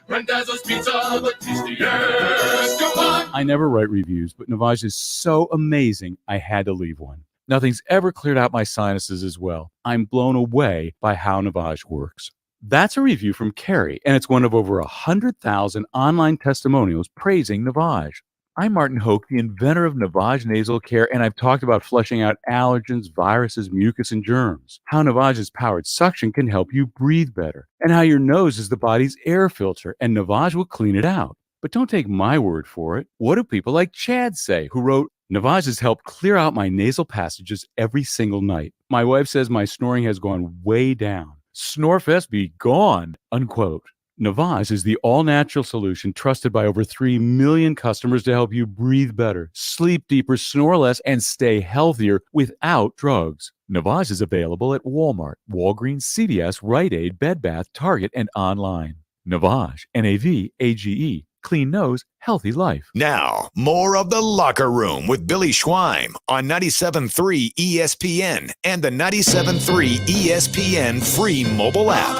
Randazzo's Pizza, the tastiest you'll find. I never write reviews, but Navage is so amazing, I had to leave one. Nothing's ever cleared out my sinuses as well. I'm blown away by how Navage works. That's a review from Carrie, and it's one of over 100,000 online testimonials praising Navage. I'm Martin Hoke, the inventor of Navage Nasal Care, and I've talked about flushing out allergens, viruses, mucus, and germs, how Navage's powered suction can help you breathe better, and how your nose is the body's air filter, and Navage will clean it out. But don't take my word for it. What do people like Chad say, who wrote, Navage has helped clear out my nasal passages every single night. My wife says my snoring has gone way down. Snorefest be gone, unquote. Navage is the all-natural solution trusted by over 3 million customers to help you breathe better, sleep deeper, snore less, and stay healthier without drugs. Navage is available at Walmart, Walgreens, CVS, Rite Aid, Bed Bath, Target, and online. Navage, N-A-V-A-G-E. Clean nose, healthy life. Now, more of The Locker Room with Billy Schweim on 97.3 ESPN and the 97.3 ESPN free mobile app.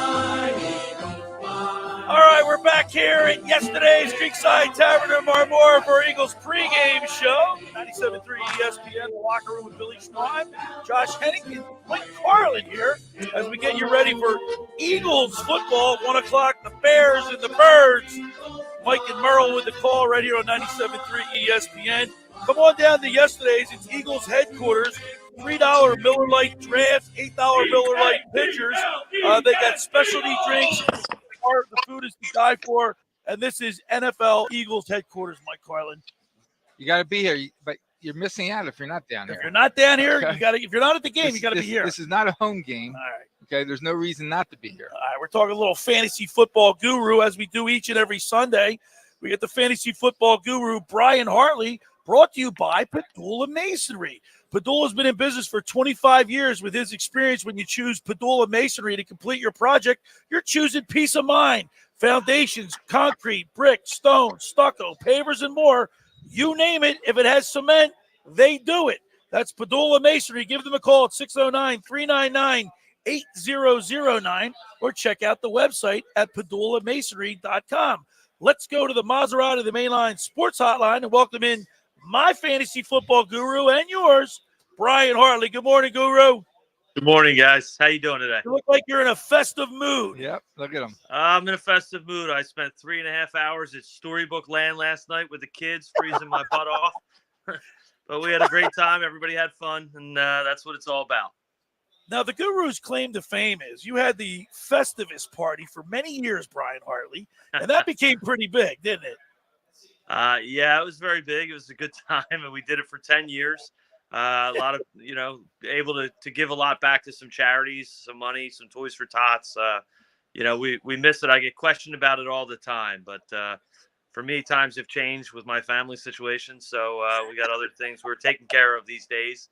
All right, we're back here at yesterday's Creekside Tavern in Marmora for Eagles pregame show. 97.3 ESPN, The Locker Room with Billy Schweim, Josh Hennig, and Mike Carlin here as we get you ready for Eagles football. 1 o'clock, the Bears and the Birds. Mike and Merle with the call right here on 97.3 ESPN. Come on down to yesterday's. It's Eagles headquarters. $3 Miller Lite drafts, $8 Miller Lite pitchers. They got specialty drinks. The food is to die for. And this is NFL Eagles headquarters, Mike Carlin. You got to be here, but you're missing out if you're not down here. If you're not down here, Okay. you got to. If you're not at the game, you got to be here. This is not a home game. All right. Okay, there's no reason not to be here. All right, we're talking a little fantasy football guru as we do each and every Sunday. We get the fantasy football guru, Brian Hartley, brought to you by Padula Masonry. Padula's been in business for 25 years. With his experience, when you choose Padula Masonry to complete your project, you're choosing peace of mind. Foundations, concrete, brick, stone, stucco, pavers, and more. You name it. If it has cement, they do it. That's Padula Masonry. Give them a call at 609-399-8009 or check out the website at padulamasonry.com. Let's go to the Maserati, the Mainline Sports Hotline, and welcome in my fantasy football guru and yours, Brian Hartley. Good morning, Guru. Good morning, guys. How you doing today? You look like you're in a festive mood. Yep, look at him. I'm in a festive mood. I spent 3.5 hours at Storybook Land last night with the kids, freezing my butt off. But we had a great time. Everybody had fun, and that's what it's all about. Now, the Guru's claim to fame is you had the Festivus party for many years, Brian Hartley, and that became pretty big, didn't it? Yeah, it was very big. It was a good time, and we did it for 10 years. A lot of, able to give a lot back to some charities, some money, some Toys for Tots. We miss it. I get questioned about it all the time, but for me, times have changed with my family situation, so we got other things we're taking care of these days.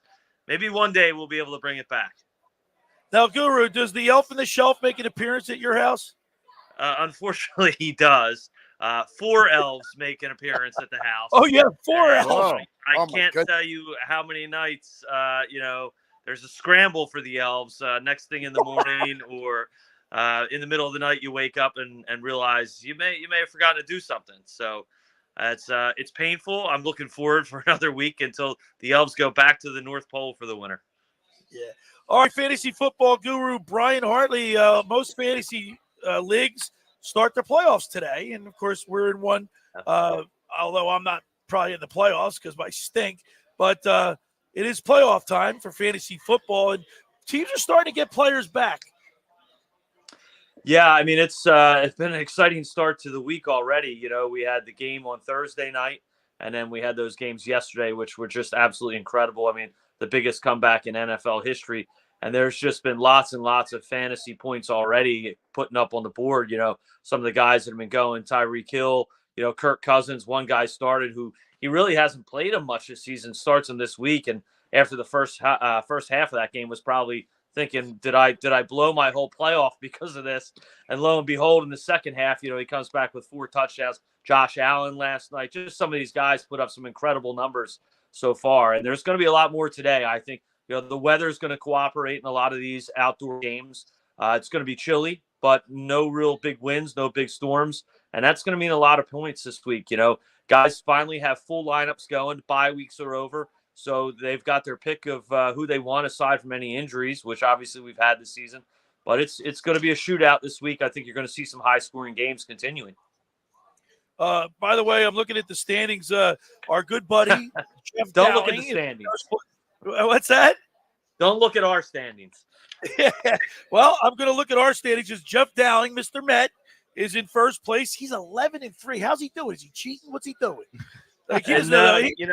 Maybe one day we'll be able to bring it back. Now, Guru, does the elf on the shelf make an appearance at your house? Unfortunately, he does. 4 elves make an appearance at the house. Oh, yeah, 4 elves. I can't tell you how many nights, there's a scramble for the elves next thing in the morning or in the middle of the night. You wake up and realize you may have forgotten to do something. So it's painful. I'm looking forward for another week until the elves go back to the North Pole for the winter. Yeah. All right, fantasy football guru Brian Hartley. Most fantasy leagues start their playoffs today, and of course we're in one. Although I'm not probably in the playoffs because I stink, but it is playoff time for fantasy football, and teams are starting to get players back. Yeah, I mean it's been an exciting start to the week already. We had the game on Thursday night, and then we had those games yesterday, which were just absolutely incredible. I mean, the biggest comeback in NFL history. And there's just been lots and lots of fantasy points already putting up on the board. Some of the guys that have been going, Tyreek Hill, Kirk Cousins, one guy started who he really hasn't played him much this season, starts him this week. And after the first half of that game was probably thinking, did I blow my whole playoff because of this? And lo and behold, in the second half, he comes back with 4 touchdowns. Josh Allen last night, just some of these guys put up some incredible numbers so far. And there's going to be a lot more today. I think, the weather's going to cooperate in a lot of these outdoor games. It's going to be chilly, but no real big winds, no big storms. And that's going to mean a lot of points this week. Guys finally have full lineups going. Bye weeks are over. So they've got their pick of who they want aside from any injuries, which obviously we've had this season. But it's going to be a shootout this week. I think you're going to see some high-scoring games continuing. By the way, I'm looking at the standings. Our good buddy, Jeff Don't Dowling, look at the standings. What's that? Don't look at our standings. Yeah. Well, I'm going to look at our standings. Just Jeff Dowling, Mr. Met, is in first place. He's 11-3. How's he doing? Is he cheating? What's he doing? Like He's texting me and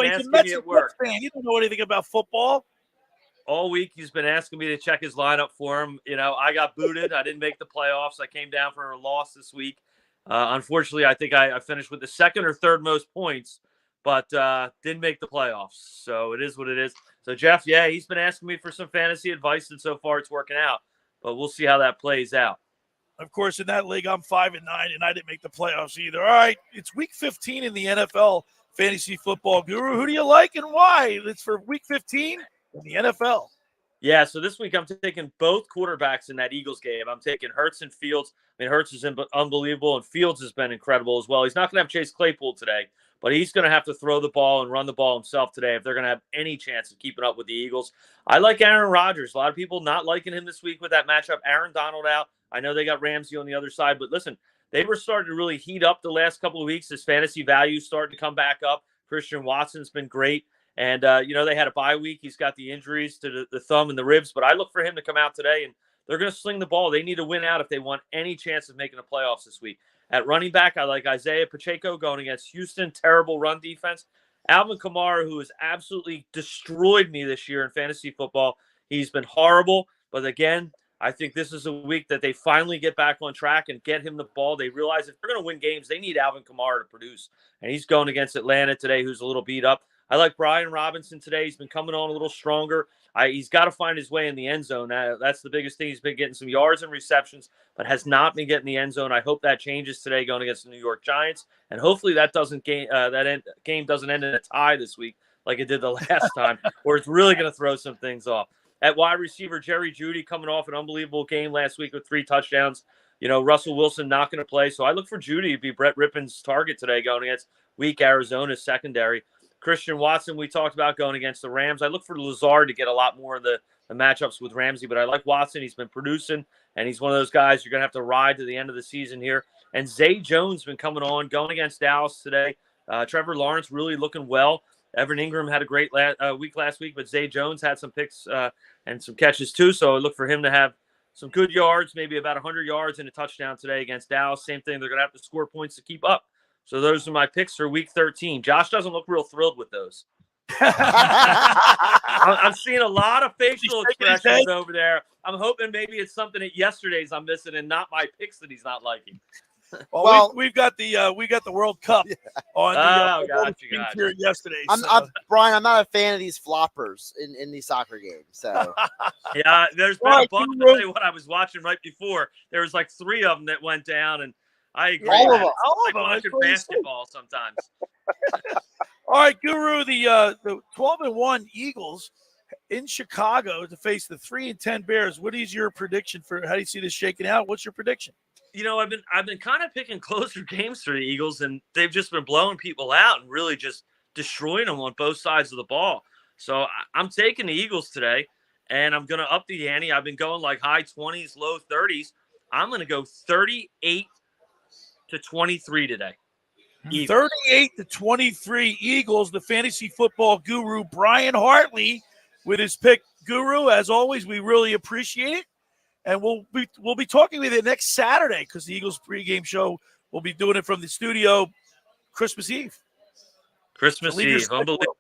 asking me at work. You don't know anything about football. All week he's been asking me to check his lineup for him. I got booted. I didn't make the playoffs. I came down for a loss this week. Unfortunately, I think I finished with the second or third most points, but didn't make the playoffs. So it is what it is. So Jeff, yeah, he's been asking me for some fantasy advice, and so far it's working out. But we'll see how that plays out. Of course, in that league, I'm 5-9, and I didn't make the playoffs either. All right, it's Week 15 in the NFL Fantasy Football Guru. Who do you like and why? It's for Week 15 in the NFL. Yeah, so this week I'm taking both quarterbacks in that Eagles game. I'm taking Hurts and Fields. I mean, Hurts is unbelievable, and Fields has been incredible as well. He's not going to have Chase Claypool today, but he's going to have to throw the ball and run the ball himself today if they're going to have any chance of keeping up with the Eagles. I like Aaron Rodgers. A lot of people not liking him this week with that matchup. Aaron Donald out. I know they got Ramsey on the other side, but listen, they were starting to really heat up the last couple of weeks. His fantasy value starting to come back up. Christian Watson's been great. And, they had a bye week. He's got the injuries to the thumb and the ribs, but I look for him to come out today, and they're going to sling the ball. They need to win out if they want any chance of making the playoffs this week. At running back, I like Isaiah Pacheco going against Houston. Terrible run defense. Alvin Kamara, who has absolutely destroyed me this year in fantasy football. He's been horrible, but again, I think this is a week that they finally get back on track and get him the ball. They realize if they're going to win games, they need Alvin Kamara to produce, and he's going against Atlanta today, who's a little beat up. I like Brian Robinson today. He's been coming on a little stronger. He's got to find his way in the end zone. That's the biggest thing. He's been getting some yards and receptions, but has not been getting the end zone. I hope that changes today going against the New York Giants, and hopefully that game doesn't end in a tie this week like it did the last time, where it's really going to throw some things off. At wide receiver, Jerry Jeudy coming off an unbelievable game last week with 3 touchdowns. Russell Wilson not going to play, so I look for Jeudy to be Brett Rippon's target today going against weak Arizona's secondary. Christian Watson, we talked about going against the Rams. I look for Lazard to get a lot more of the matchups with Ramsey, but I like Watson. He's been producing, and he's one of those guys you're going to have to ride to the end of the season here. And Zay Jones been coming on, going against Dallas today. Trevor Lawrence really looking well. Evan Ingram had a great week last week, but Zay Jones had some picks and some catches too, so I look for him to have some good yards, maybe about 100 yards and a touchdown today against Dallas. Same thing, they're going to have to score points to keep up. So those are my picks for Week 13. Josh doesn't look real thrilled with those. I'm seeing a lot of facial expressions over there. I'm hoping maybe it's something at yesterday's I'm missing and not my picks that he's not liking. Well, we've got the World Cup on gotcha. Here yesterday. Brian, I'm not a fan of these floppers in these soccer games. So yeah, there's been a bunch. I'll tell you what, I was watching right before. There was like 3 of them that went down, and I agree. All of them. Like watching basketball sometimes. All right, Guru, the 12-1 Eagles in Chicago to face the 3-10 Bears. What is your prediction for how do you see this shaking out? What's your prediction? I've been kind of picking closer games for the Eagles, and they've just been blowing people out and really just destroying them on both sides of the ball. So I'm taking the Eagles today, and I'm going to up the ante. I've been going like high 20s, low 30s. I'm going to go 38-23 today. 38-23 Eagles. The fantasy football guru Brian Hartley with his pick. Guru, as always, we really appreciate it. And we'll be talking with you next Saturday because the Eagles pregame show will be doing it from the studio Christmas Eve. Christmas Eve. Unbelievable.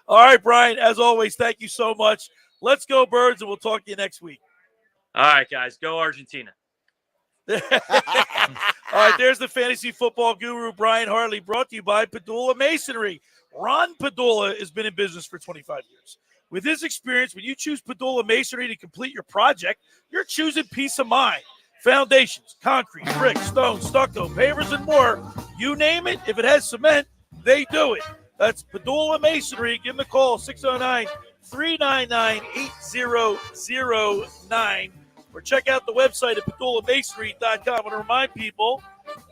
All right, Brian, as always, thank you so much. Let's go Birds, and we'll talk to you next week. All right, guys. Go Argentina. All right, there's the fantasy football guru, Brian Hartley, brought to you by Padula Masonry. Ron Padula has been in business for 25 years. With his experience, when you choose Padula Masonry to complete your project, you're choosing peace of mind. Foundations, concrete, brick, stone, stucco, pavers, and more. You name it, if it has cement, they do it. That's Padula Masonry. Give them a call, 609-399-8009. Or check out the website at padulamasonry.com. I want to remind people,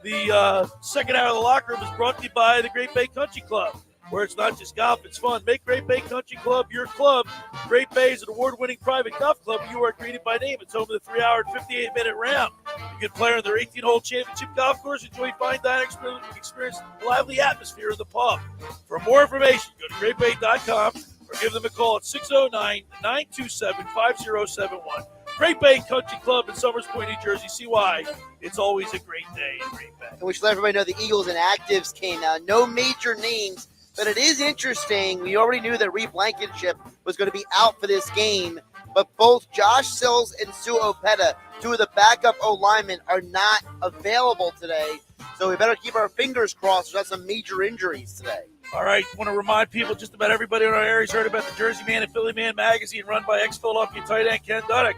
the second hour of the locker room is brought to you by the Great Bay Country Club, where it's not just golf, it's fun. Make Great Bay Country Club your club. Great Bay is an award-winning private golf club. You are greeted by name. It's home to the 3-hour and 58-minute round. You can play on their 18-hole championship golf course, enjoy fine dining experience, lively atmosphere in the pub. For more information, go to greatbay.com or give them a call at 609-927-5071. Great Bay Country Club in Summers Point, New Jersey. See why it's always a great day in Great Bay. And we should let everybody know the Eagles and actives came out. No major names, but it is interesting. We already knew that Reed Blankenship was going to be out for this game, but both Josh Sills and Sue Opeta, two of the backup O-linemen, are not available today. So we better keep our fingers crossed. There's some major injuries today. All right, want to remind people, just about everybody in our area has heard about the Jersey Man and Philly Man magazine run by ex-Philadelphia tight end Ken Duddick.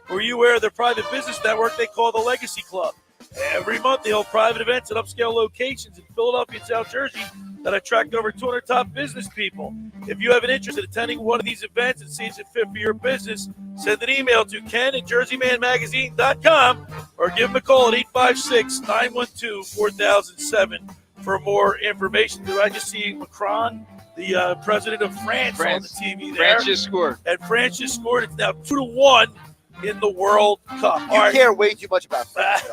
Were you aware of their private business network they call the Legacy Club? Every month they hold private events at upscale locations in Philadelphia and South Jersey that attract over 200 top business people. If you have an interest in attending one of these events and seems it fit for your business, send an email to ken@jerseymanmagazine.com or give them a call at 856-912-4007 for more information. Did I just see Macron, the president of France, on the TV there? France just scored. And France just scored. It's now 2-1 in the World Cup. You care way too much about France.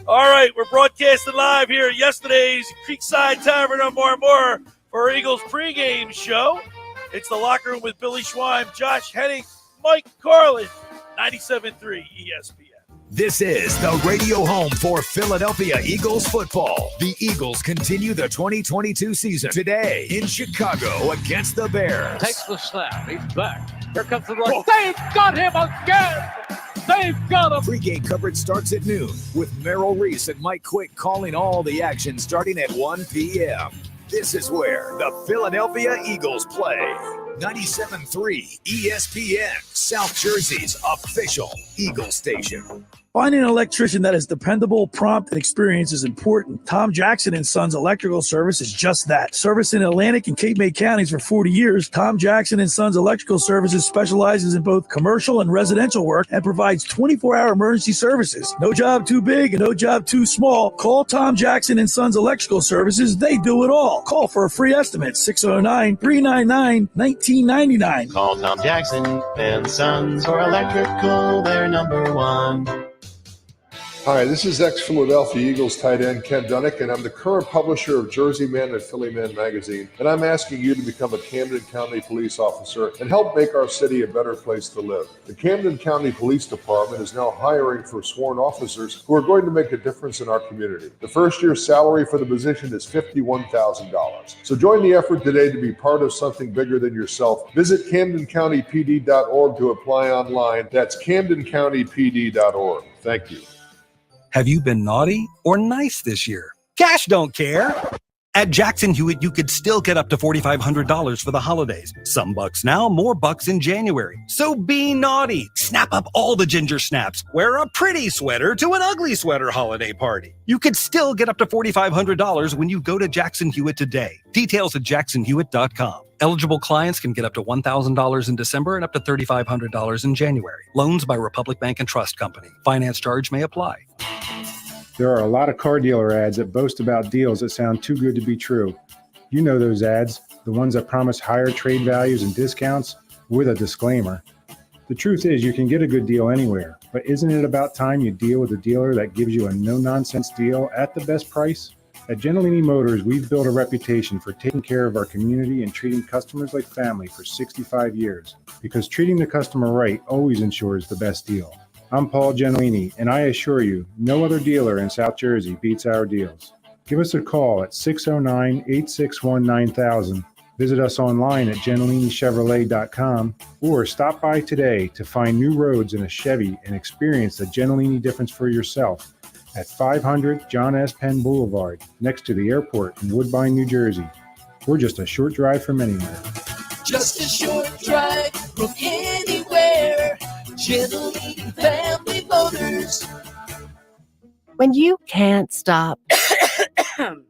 All right, we're broadcasting live here at yesterday's Creekside Tavern on Marmora for our Eagles pregame show. It's the locker room with Billy Schweim, Josh Hennig, Mike Carlin, 97.3 ESPN. This is the radio home for Philadelphia Eagles football. The Eagles continue the 2022 season today in Chicago against the Bears. Takes the snap. He's back. Here comes the run. They've got him again. They've got him. Pre-game coverage starts at noon with Merrill Reese and Mike Quick calling all the action starting at 1 p.m. This is where the Philadelphia Eagles play. 97.3 ESPN, South Jersey's official Eagles station. Finding an electrician that is dependable, prompt, and experienced is important. Tom Jackson & Sons Electrical Service is just that. Service in Atlantic and Cape May counties for 40 years, Tom Jackson & Sons Electrical Services specializes in both commercial and residential work and provides 24-hour emergency services. No job too big and no job too small. Call Tom Jackson & Sons Electrical Services. They do it all. Call for a free estimate, 609-399-1999. Call Tom Jackson and Sons for electrical, they're number one. Hi, this is ex-Philadelphia Eagles tight end Ken Duddick, and I'm the current publisher of Jersey Man and Philly Man magazine, and I'm asking you to become a Camden County police officer and help make our city a better place to live. The Camden County Police Department is now hiring for sworn officers who are going to make a difference in our community. The first year's salary for the position is $51,000. So join the effort today to be part of something bigger than yourself. Visit CamdenCountyPD.org to apply online. That's CamdenCountyPD.org. Thank you. Have you been naughty or nice this year? Cash don't care. At Jackson Hewitt, you could still get up to $4,500 for the holidays. Some bucks now, more bucks in January. So be naughty. Snap up all the ginger snaps. Wear a pretty sweater to an ugly sweater holiday party. You could still get up to $4,500 when you go to Jackson Hewitt today. Details at jacksonhewitt.com. Eligible clients can get up to $1,000 in December and up to $3,500 in January. Loans by Republic Bank and Trust Company. Finance charge may apply. There are a lot of car dealer ads that boast about deals that sound too good to be true. You know those ads, the ones that promise higher trade values and discounts with a disclaimer. The truth is you can get a good deal anywhere, but isn't it about time you deal with a dealer that gives you a no-nonsense deal at the best price? At Gentilini Motors, we've built a reputation for taking care of our community and treating customers like family for 65 years, because treating the customer right always ensures the best deal. I'm Paul Gentilini, and I assure you, no other dealer in South Jersey beats our deals. Give us a call at 609-861-9000. Visit us online at GentiliniChevrolet.com or stop by today to find new roads in a Chevy and experience the Gentilini difference for yourself. at 500 John S. Penn Boulevard, next to the airport in Woodbine, New Jersey. We're just a short drive from anywhere. Just a short drive from anywhere. Gently Family Motors. When you can't stop,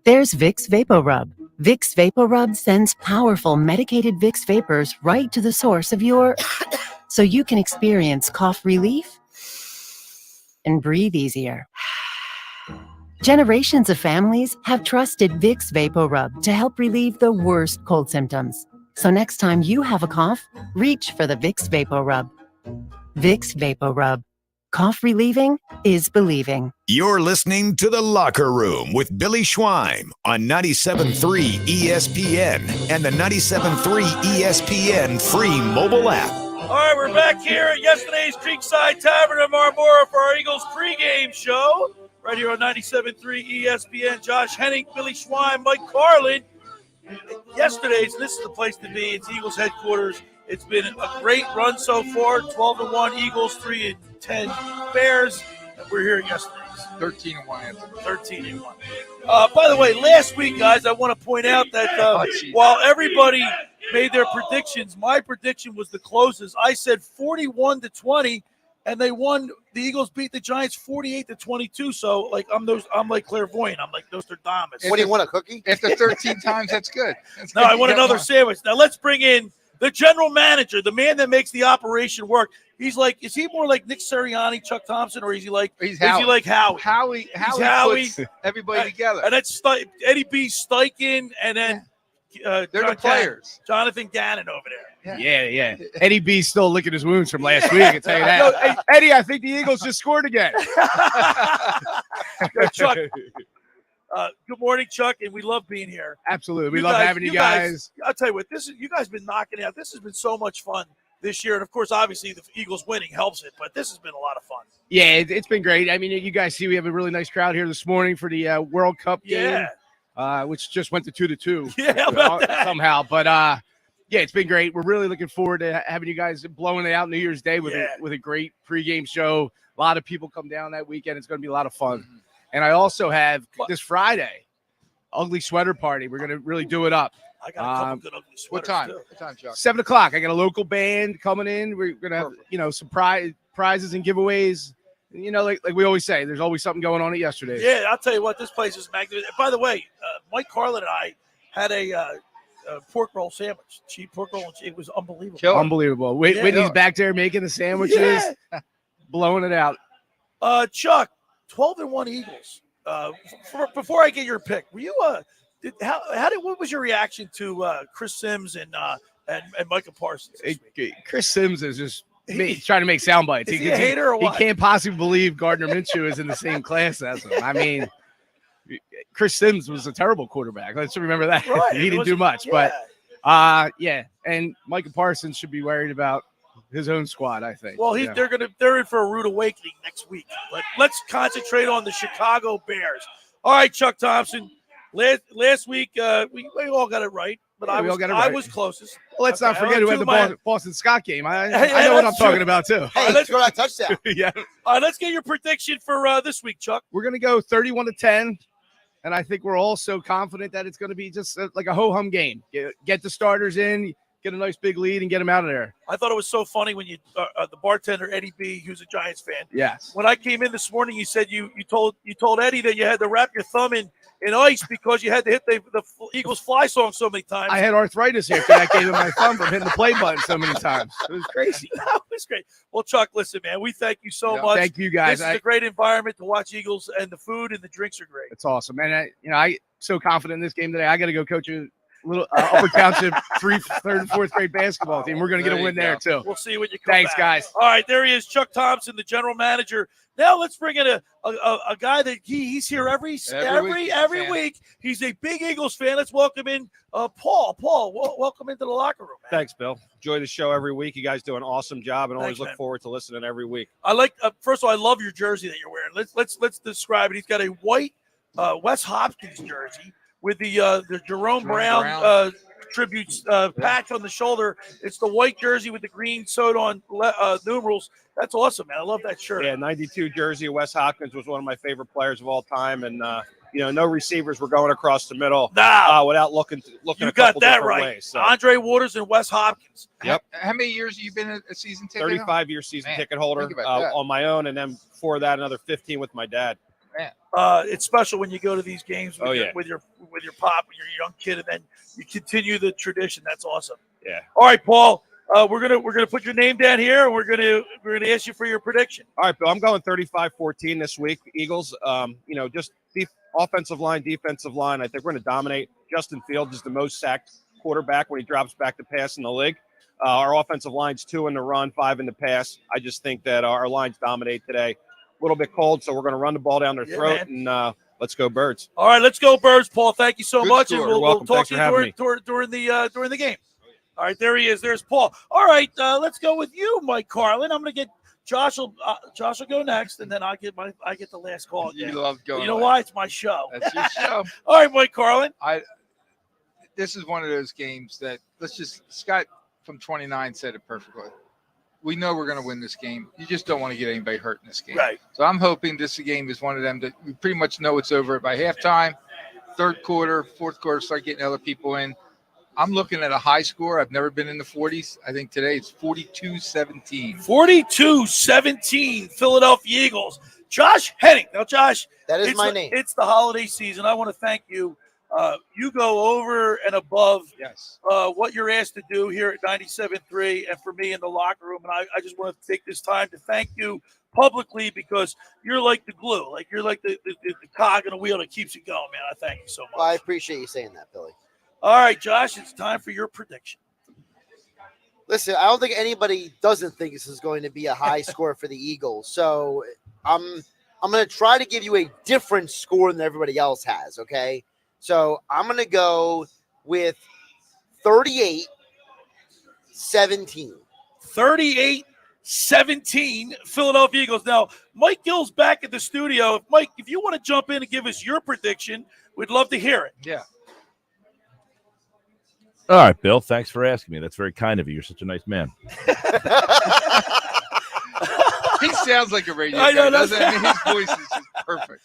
there's Vicks VapoRub. Vicks VapoRub sends powerful medicated Vicks vapors right to the source of your... so you can experience cough relief and breathe easier. Generations of families have trusted Vicks VapoRub to help relieve the worst cold symptoms. So next time you have a cough, reach for the Vicks VapoRub. Vicks VapoRub. Cough relieving is believing. You're listening to The Locker Room with Billy Schweim on 97.3 ESPN and the 97.3 ESPN free mobile app. All right, we're back here at yesterday's Creekside Tavern in Marmora for our Eagles pregame show. Right here on 97.3 ESPN. Josh Hennig, Billy Schweim, Mike Carlin. Yesterday's, this is the place to be. It's Eagles headquarters. It's been a great run so far. 12-1 Eagles, 3-10 Bears. And we're here yesterday's. 13-1, Anthony. 13-1. By the way, last week, guys, I want to point out that while everybody made their predictions, my prediction was the closest. I said 41-20, and they won. The Eagles beat the Giants 48-22. So, like, I'm like clairvoyant. I'm like Nostradamus. What do you want, a cookie? After 13 times, that's good. That's No, good. I want another sandwich. Now let's bring in the general manager, the man that makes the operation work. He's like, is he more like Nick Sirianni, Chuck Thompson, or is he like Howie? Howie puts everybody together. And that's Eddie B. Steichen, and then they're the players. Jonathan Gannon over there. Yeah. Eddie B's still licking his wounds from last week, I can tell you that. No, hey, Eddie, I think the Eagles just scored again. Chuck. Good morning, Chuck, and we love being here. Absolutely. We love having you guys. I'll tell you what, you guys have been knocking out. This has been so much fun this year. And, of course, obviously the Eagles winning helps it, but this has been a lot of fun. Yeah, it's been great. I mean, you guys see we have a really nice crowd here this morning for the World Cup game, which just went to 2-2 how about that? somehow. But, yeah, it's been great. We're really looking forward to having you guys blowing it out New Year's Day with a great pregame show. A lot of people come down that weekend. It's going to be a lot of fun. Mm-hmm. And I also have this Friday, ugly sweater party. We're going to really do it up. I got a couple good ugly sweaters. What time? Too. What time, Chuck? 7 o'clock. I got a local band coming in. We're going to have, some prizes and giveaways. Like we always say, there's always something going on at yesterday's. Yeah, I'll tell you what, this place is magnificent. By the way, Mike Carlin and I had a pork roll sandwich, cheap pork roll. It was unbelievable. Unbelievable. Whitney's back there making the sandwiches, blowing it out. Chuck, 12-1 Eagles. Before I get your pick, were you what was your reaction to Chris Sims and Micah Parsons? Chris Sims is just trying to make sound bites. Is he a hater or what? He can't possibly believe Gardner Minshew is in the same class as him. I mean, Chris Sims was a terrible quarterback. Let's remember that. Right. He didn't do much, but and Micah Parsons should be worried about his own squad, I think. Well, they're in for a rude awakening next week. But let's concentrate on the Chicago Bears. All right, Chuck Thompson. Last week we all got it right, but I was closest. Well, let's not forget who had the Boston Scott game. I know what I'm talking about too. Hey, let's go that touchdown. Yeah. All right, let's get your prediction for this week, Chuck. We're gonna go 31-10. And I think we're also confident that it's going to be just like a ho-hum game. Get the starters in, get a nice big lead, and get them out of there. I thought it was so funny when you the bartender, Eddie B., who's a Giants fan. Yes. When I came in this morning, you said you told Eddie that you had to wrap your thumb in ice because you had to hit the Eagles fly song so many times. I had arthritis after that game in my thumb from hitting the play button so many times. It was crazy. That was great. Well, Chuck, listen, man, we thank you so much. Thank you, guys. This is a great environment to watch Eagles, and the food and the drinks are great. It's awesome. And I'm so confident in this game today. I got to go coach a little Upper Township third and fourth grade basketball team. We're going to get a win there too. We'll see when you come Thanks, back. guys. All right, there he is, Chuck Thompson, the general manager. Now let's bring in a guy that he's here every week. He's a big Eagles fan. Let's welcome in Paul. Paul, welcome into the locker room, man. Thanks, Bill. Enjoy the show every week. You guys do an awesome job, and always Thanks, look man. forward to listening every week. I like. First of all, I love your jersey that you're wearing. Let's describe it. He's got a white Wes Hopkins jersey with the Jerome Brown tribute patch on the shoulder. It's the white jersey with the green sewed on numerals. That's awesome, man. I love that shirt. Yeah, 92 jersey. Wes Hopkins was one of my favorite players of all time, and no receivers were going across the middle without looking. You a got couple that different right. Ways, so. Andre Waters and Wes Hopkins. Yep. How many years have you been a season ticket? 35-year season Man, ticket holder think about that. on my own, and then before that, another 15 with my dad. Man. It's special when you go to these games with, Oh, yeah. with your pop, when you're a young kid, and then you continue the tradition. That's awesome. Yeah. All right, Paul. We're gonna put your name down here, and we're gonna ask you for your prediction. All right, Bill. I'm going 35-14 this week. Eagles. Just offensive line, defensive line. I think we're going to dominate. Justin Fields is the most sacked quarterback when he drops back to pass in the league. Our offensive line's 2 in the run, 5 in the pass. I just think that our lines dominate today. A little bit cold, so we're going to run the ball down their throat, and let's go Birds. All right, let's go Birds, Paul. Thank you so Good much, score. and You're we'll welcome. talk Thanks to for you having during the game. All right, there he is. There's Paul. All right, let's go with you, Mike Carlin. I'm going to get Josh will go next, and then I get the last call. Again. You love going. You know why? It's my show. That's your show. All right, Mike Carlin. This is one of those games that Scott from 29 said it perfectly. We know we're going to win this game. You just don't want to get anybody hurt in this game. Right. So I'm hoping this game is one of them that we pretty much know it's over by halftime, third quarter, fourth quarter, start getting other people in. I'm looking at a high score. I've never been in the 40s. I think today it's 42-17. 42-17, Philadelphia Eagles. Josh Hennig. Now, Josh. That is my name. It's the holiday season. I want to thank you. You go over and above what you're asked to do here at 97.3 and for me in the locker room. And I just want to take this time to thank you publicly because you're like the glue. Like you're like the cog in a wheel that keeps it going, man. I thank you so much. Well, I appreciate you saying that, Billy. All right, Josh, it's time for your prediction. Listen, I don't think anybody doesn't think this is going to be a high score for the Eagles. So I'm going to try to give you a different score than everybody else has, okay? So I'm going to go with 38-17. 38-17, Philadelphia Eagles. Now, Mike Gill's back at the studio. Mike, if you want to jump in and give us your prediction, we'd love to hear it. Yeah. All right, Bill. Thanks for asking me. That's very kind of you. You're such a nice man. He sounds like a radio I know, guy, doesn't he? I mean, his voice is just perfect.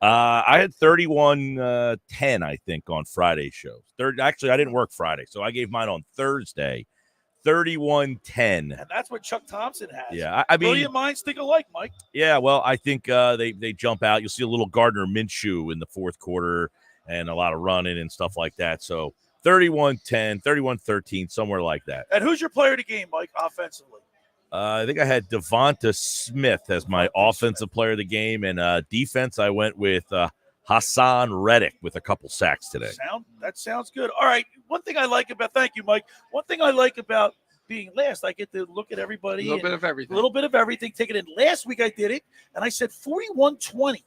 I had 31-10, I think, on Friday's show. Actually, I didn't work Friday, so I gave mine on Thursday. 31-10. And that's what Chuck Thompson has. Yeah, I mean, brilliant minds think alike, Mike. Yeah, well, I think they jump out. You'll see a little Gardner Minshew in the fourth quarter and a lot of running and stuff like that. So 31-10, 31-13, somewhere like that. And who's your player of the game, Mike, offensively? I think I had Devonta Smith as my offensive player of the game, and defense I went with Hassan Reddick with a couple sacks today. That sounds good. All right, thank you, Mike. One thing I like about being last, I get to look at everybody. A little bit of everything. A little bit of everything. Take it in. Last week I did it, and I said 41-20.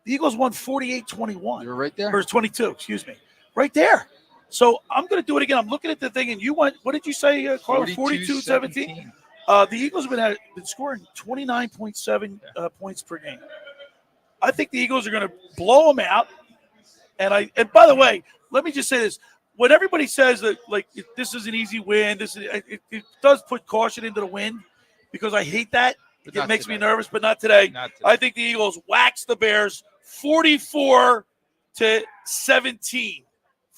The Eagles won 48-21. You're right there. Or 22, excuse me. Right there. So I'm going to do it again. I'm looking at the thing, and you went, what did you say, Carl? 42-17? The Eagles have been scoring 29.7 points per game. I think the Eagles are going to blow them out. And by the way, let me just say this. When everybody says that, like, this is an easy win, it does put caution into the wind because I hate that. It makes me nervous, but not today. I think the Eagles wax the Bears 44-17.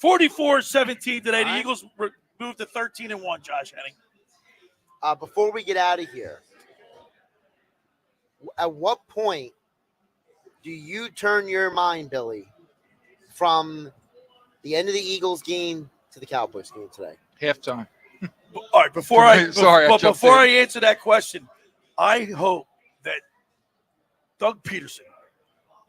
44-17 today. The Eagles moved to 13-1, Josh Hennig. Before we get out of here, at what point do you turn your mind, Billy, from the end of the Eagles game to the Cowboys game today? Halftime. All right, before I answer that question, I hope that Doug Peterson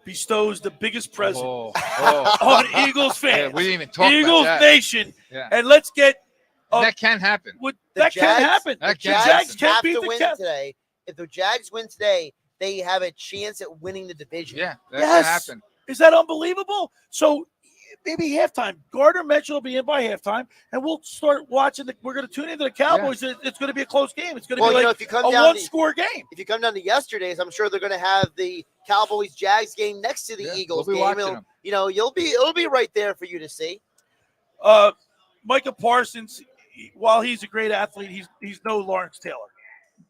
bestows the biggest present on Eagles fans. Yeah, we didn't even talk Eagles about that. Nation. Yeah. And let's get that can happen. That can happen. The Jags have to win today. If the Jags win today, they have a chance at winning the division. Yeah, that can happen. Is that unbelievable? So maybe halftime. Gardner Mitchell will be in by halftime, and we'll start watching. We're going to tune into the Cowboys. Yeah. It's going to be a close game. It's going to be like a one-score game. If you come down to yesterday's, I'm sure they're going to have the Cowboys-Jags game next to the Eagles game. It'll be right there for you to see. Micah Parsons, while he's a great athlete, he's no Lawrence Taylor.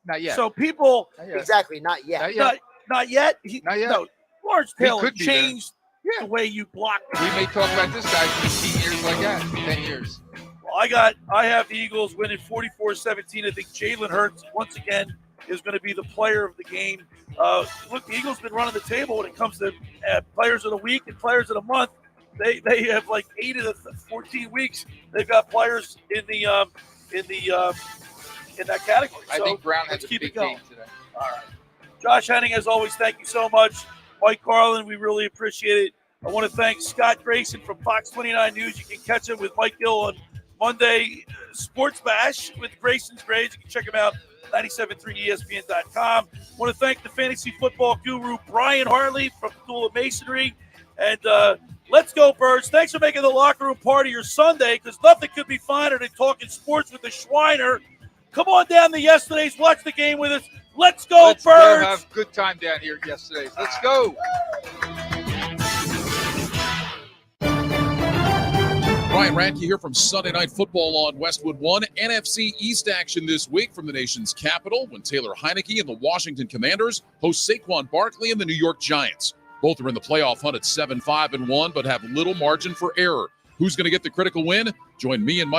Not yet. So people exactly not yet. Not yet. Not yet. No, Lawrence He Taylor could be there. changed the way you block. We may talk about this guy 15 years like that, 10 years. Well, I have the Eagles winning 44-17. I think Jalen Hurts once again is going to be the player of the game. Look, the Eagles been running the table when it comes to players of the week and players of the month. They have like 8 of the 14 weeks. They've got players in that category. I So think Brown has let's a keep big it going. game today. All right. Josh Hennig, as always, thank you so much. Mike Carlin, we really appreciate it. I want to thank Scott Grayson from Fox 29 News. You can catch him with Mike Gill on Monday Sports Bash with Grayson's Grades. You can check him out, 973ESPN.com. I want to thank the fantasy football guru, Brian Hartley from Padula Masonry. And let's go, Birds. Thanks for making the locker room part of your Sunday, because nothing could be finer than talking sports with the Schweiner. Come on down to yesterday's. Watch the game with us. Let's go, Let's Birds. go have a good time down here yesterday. Let's go. Ryan Radke here from Sunday Night Football on Westwood One. NFC East action this week from the nation's capital when Taylor Heineke and the Washington Commanders host Saquon Barkley and the New York Giants. Both are in the playoff hunt at 7-5-1, but have little margin for error. Who's going to get the critical win? Join me and Mike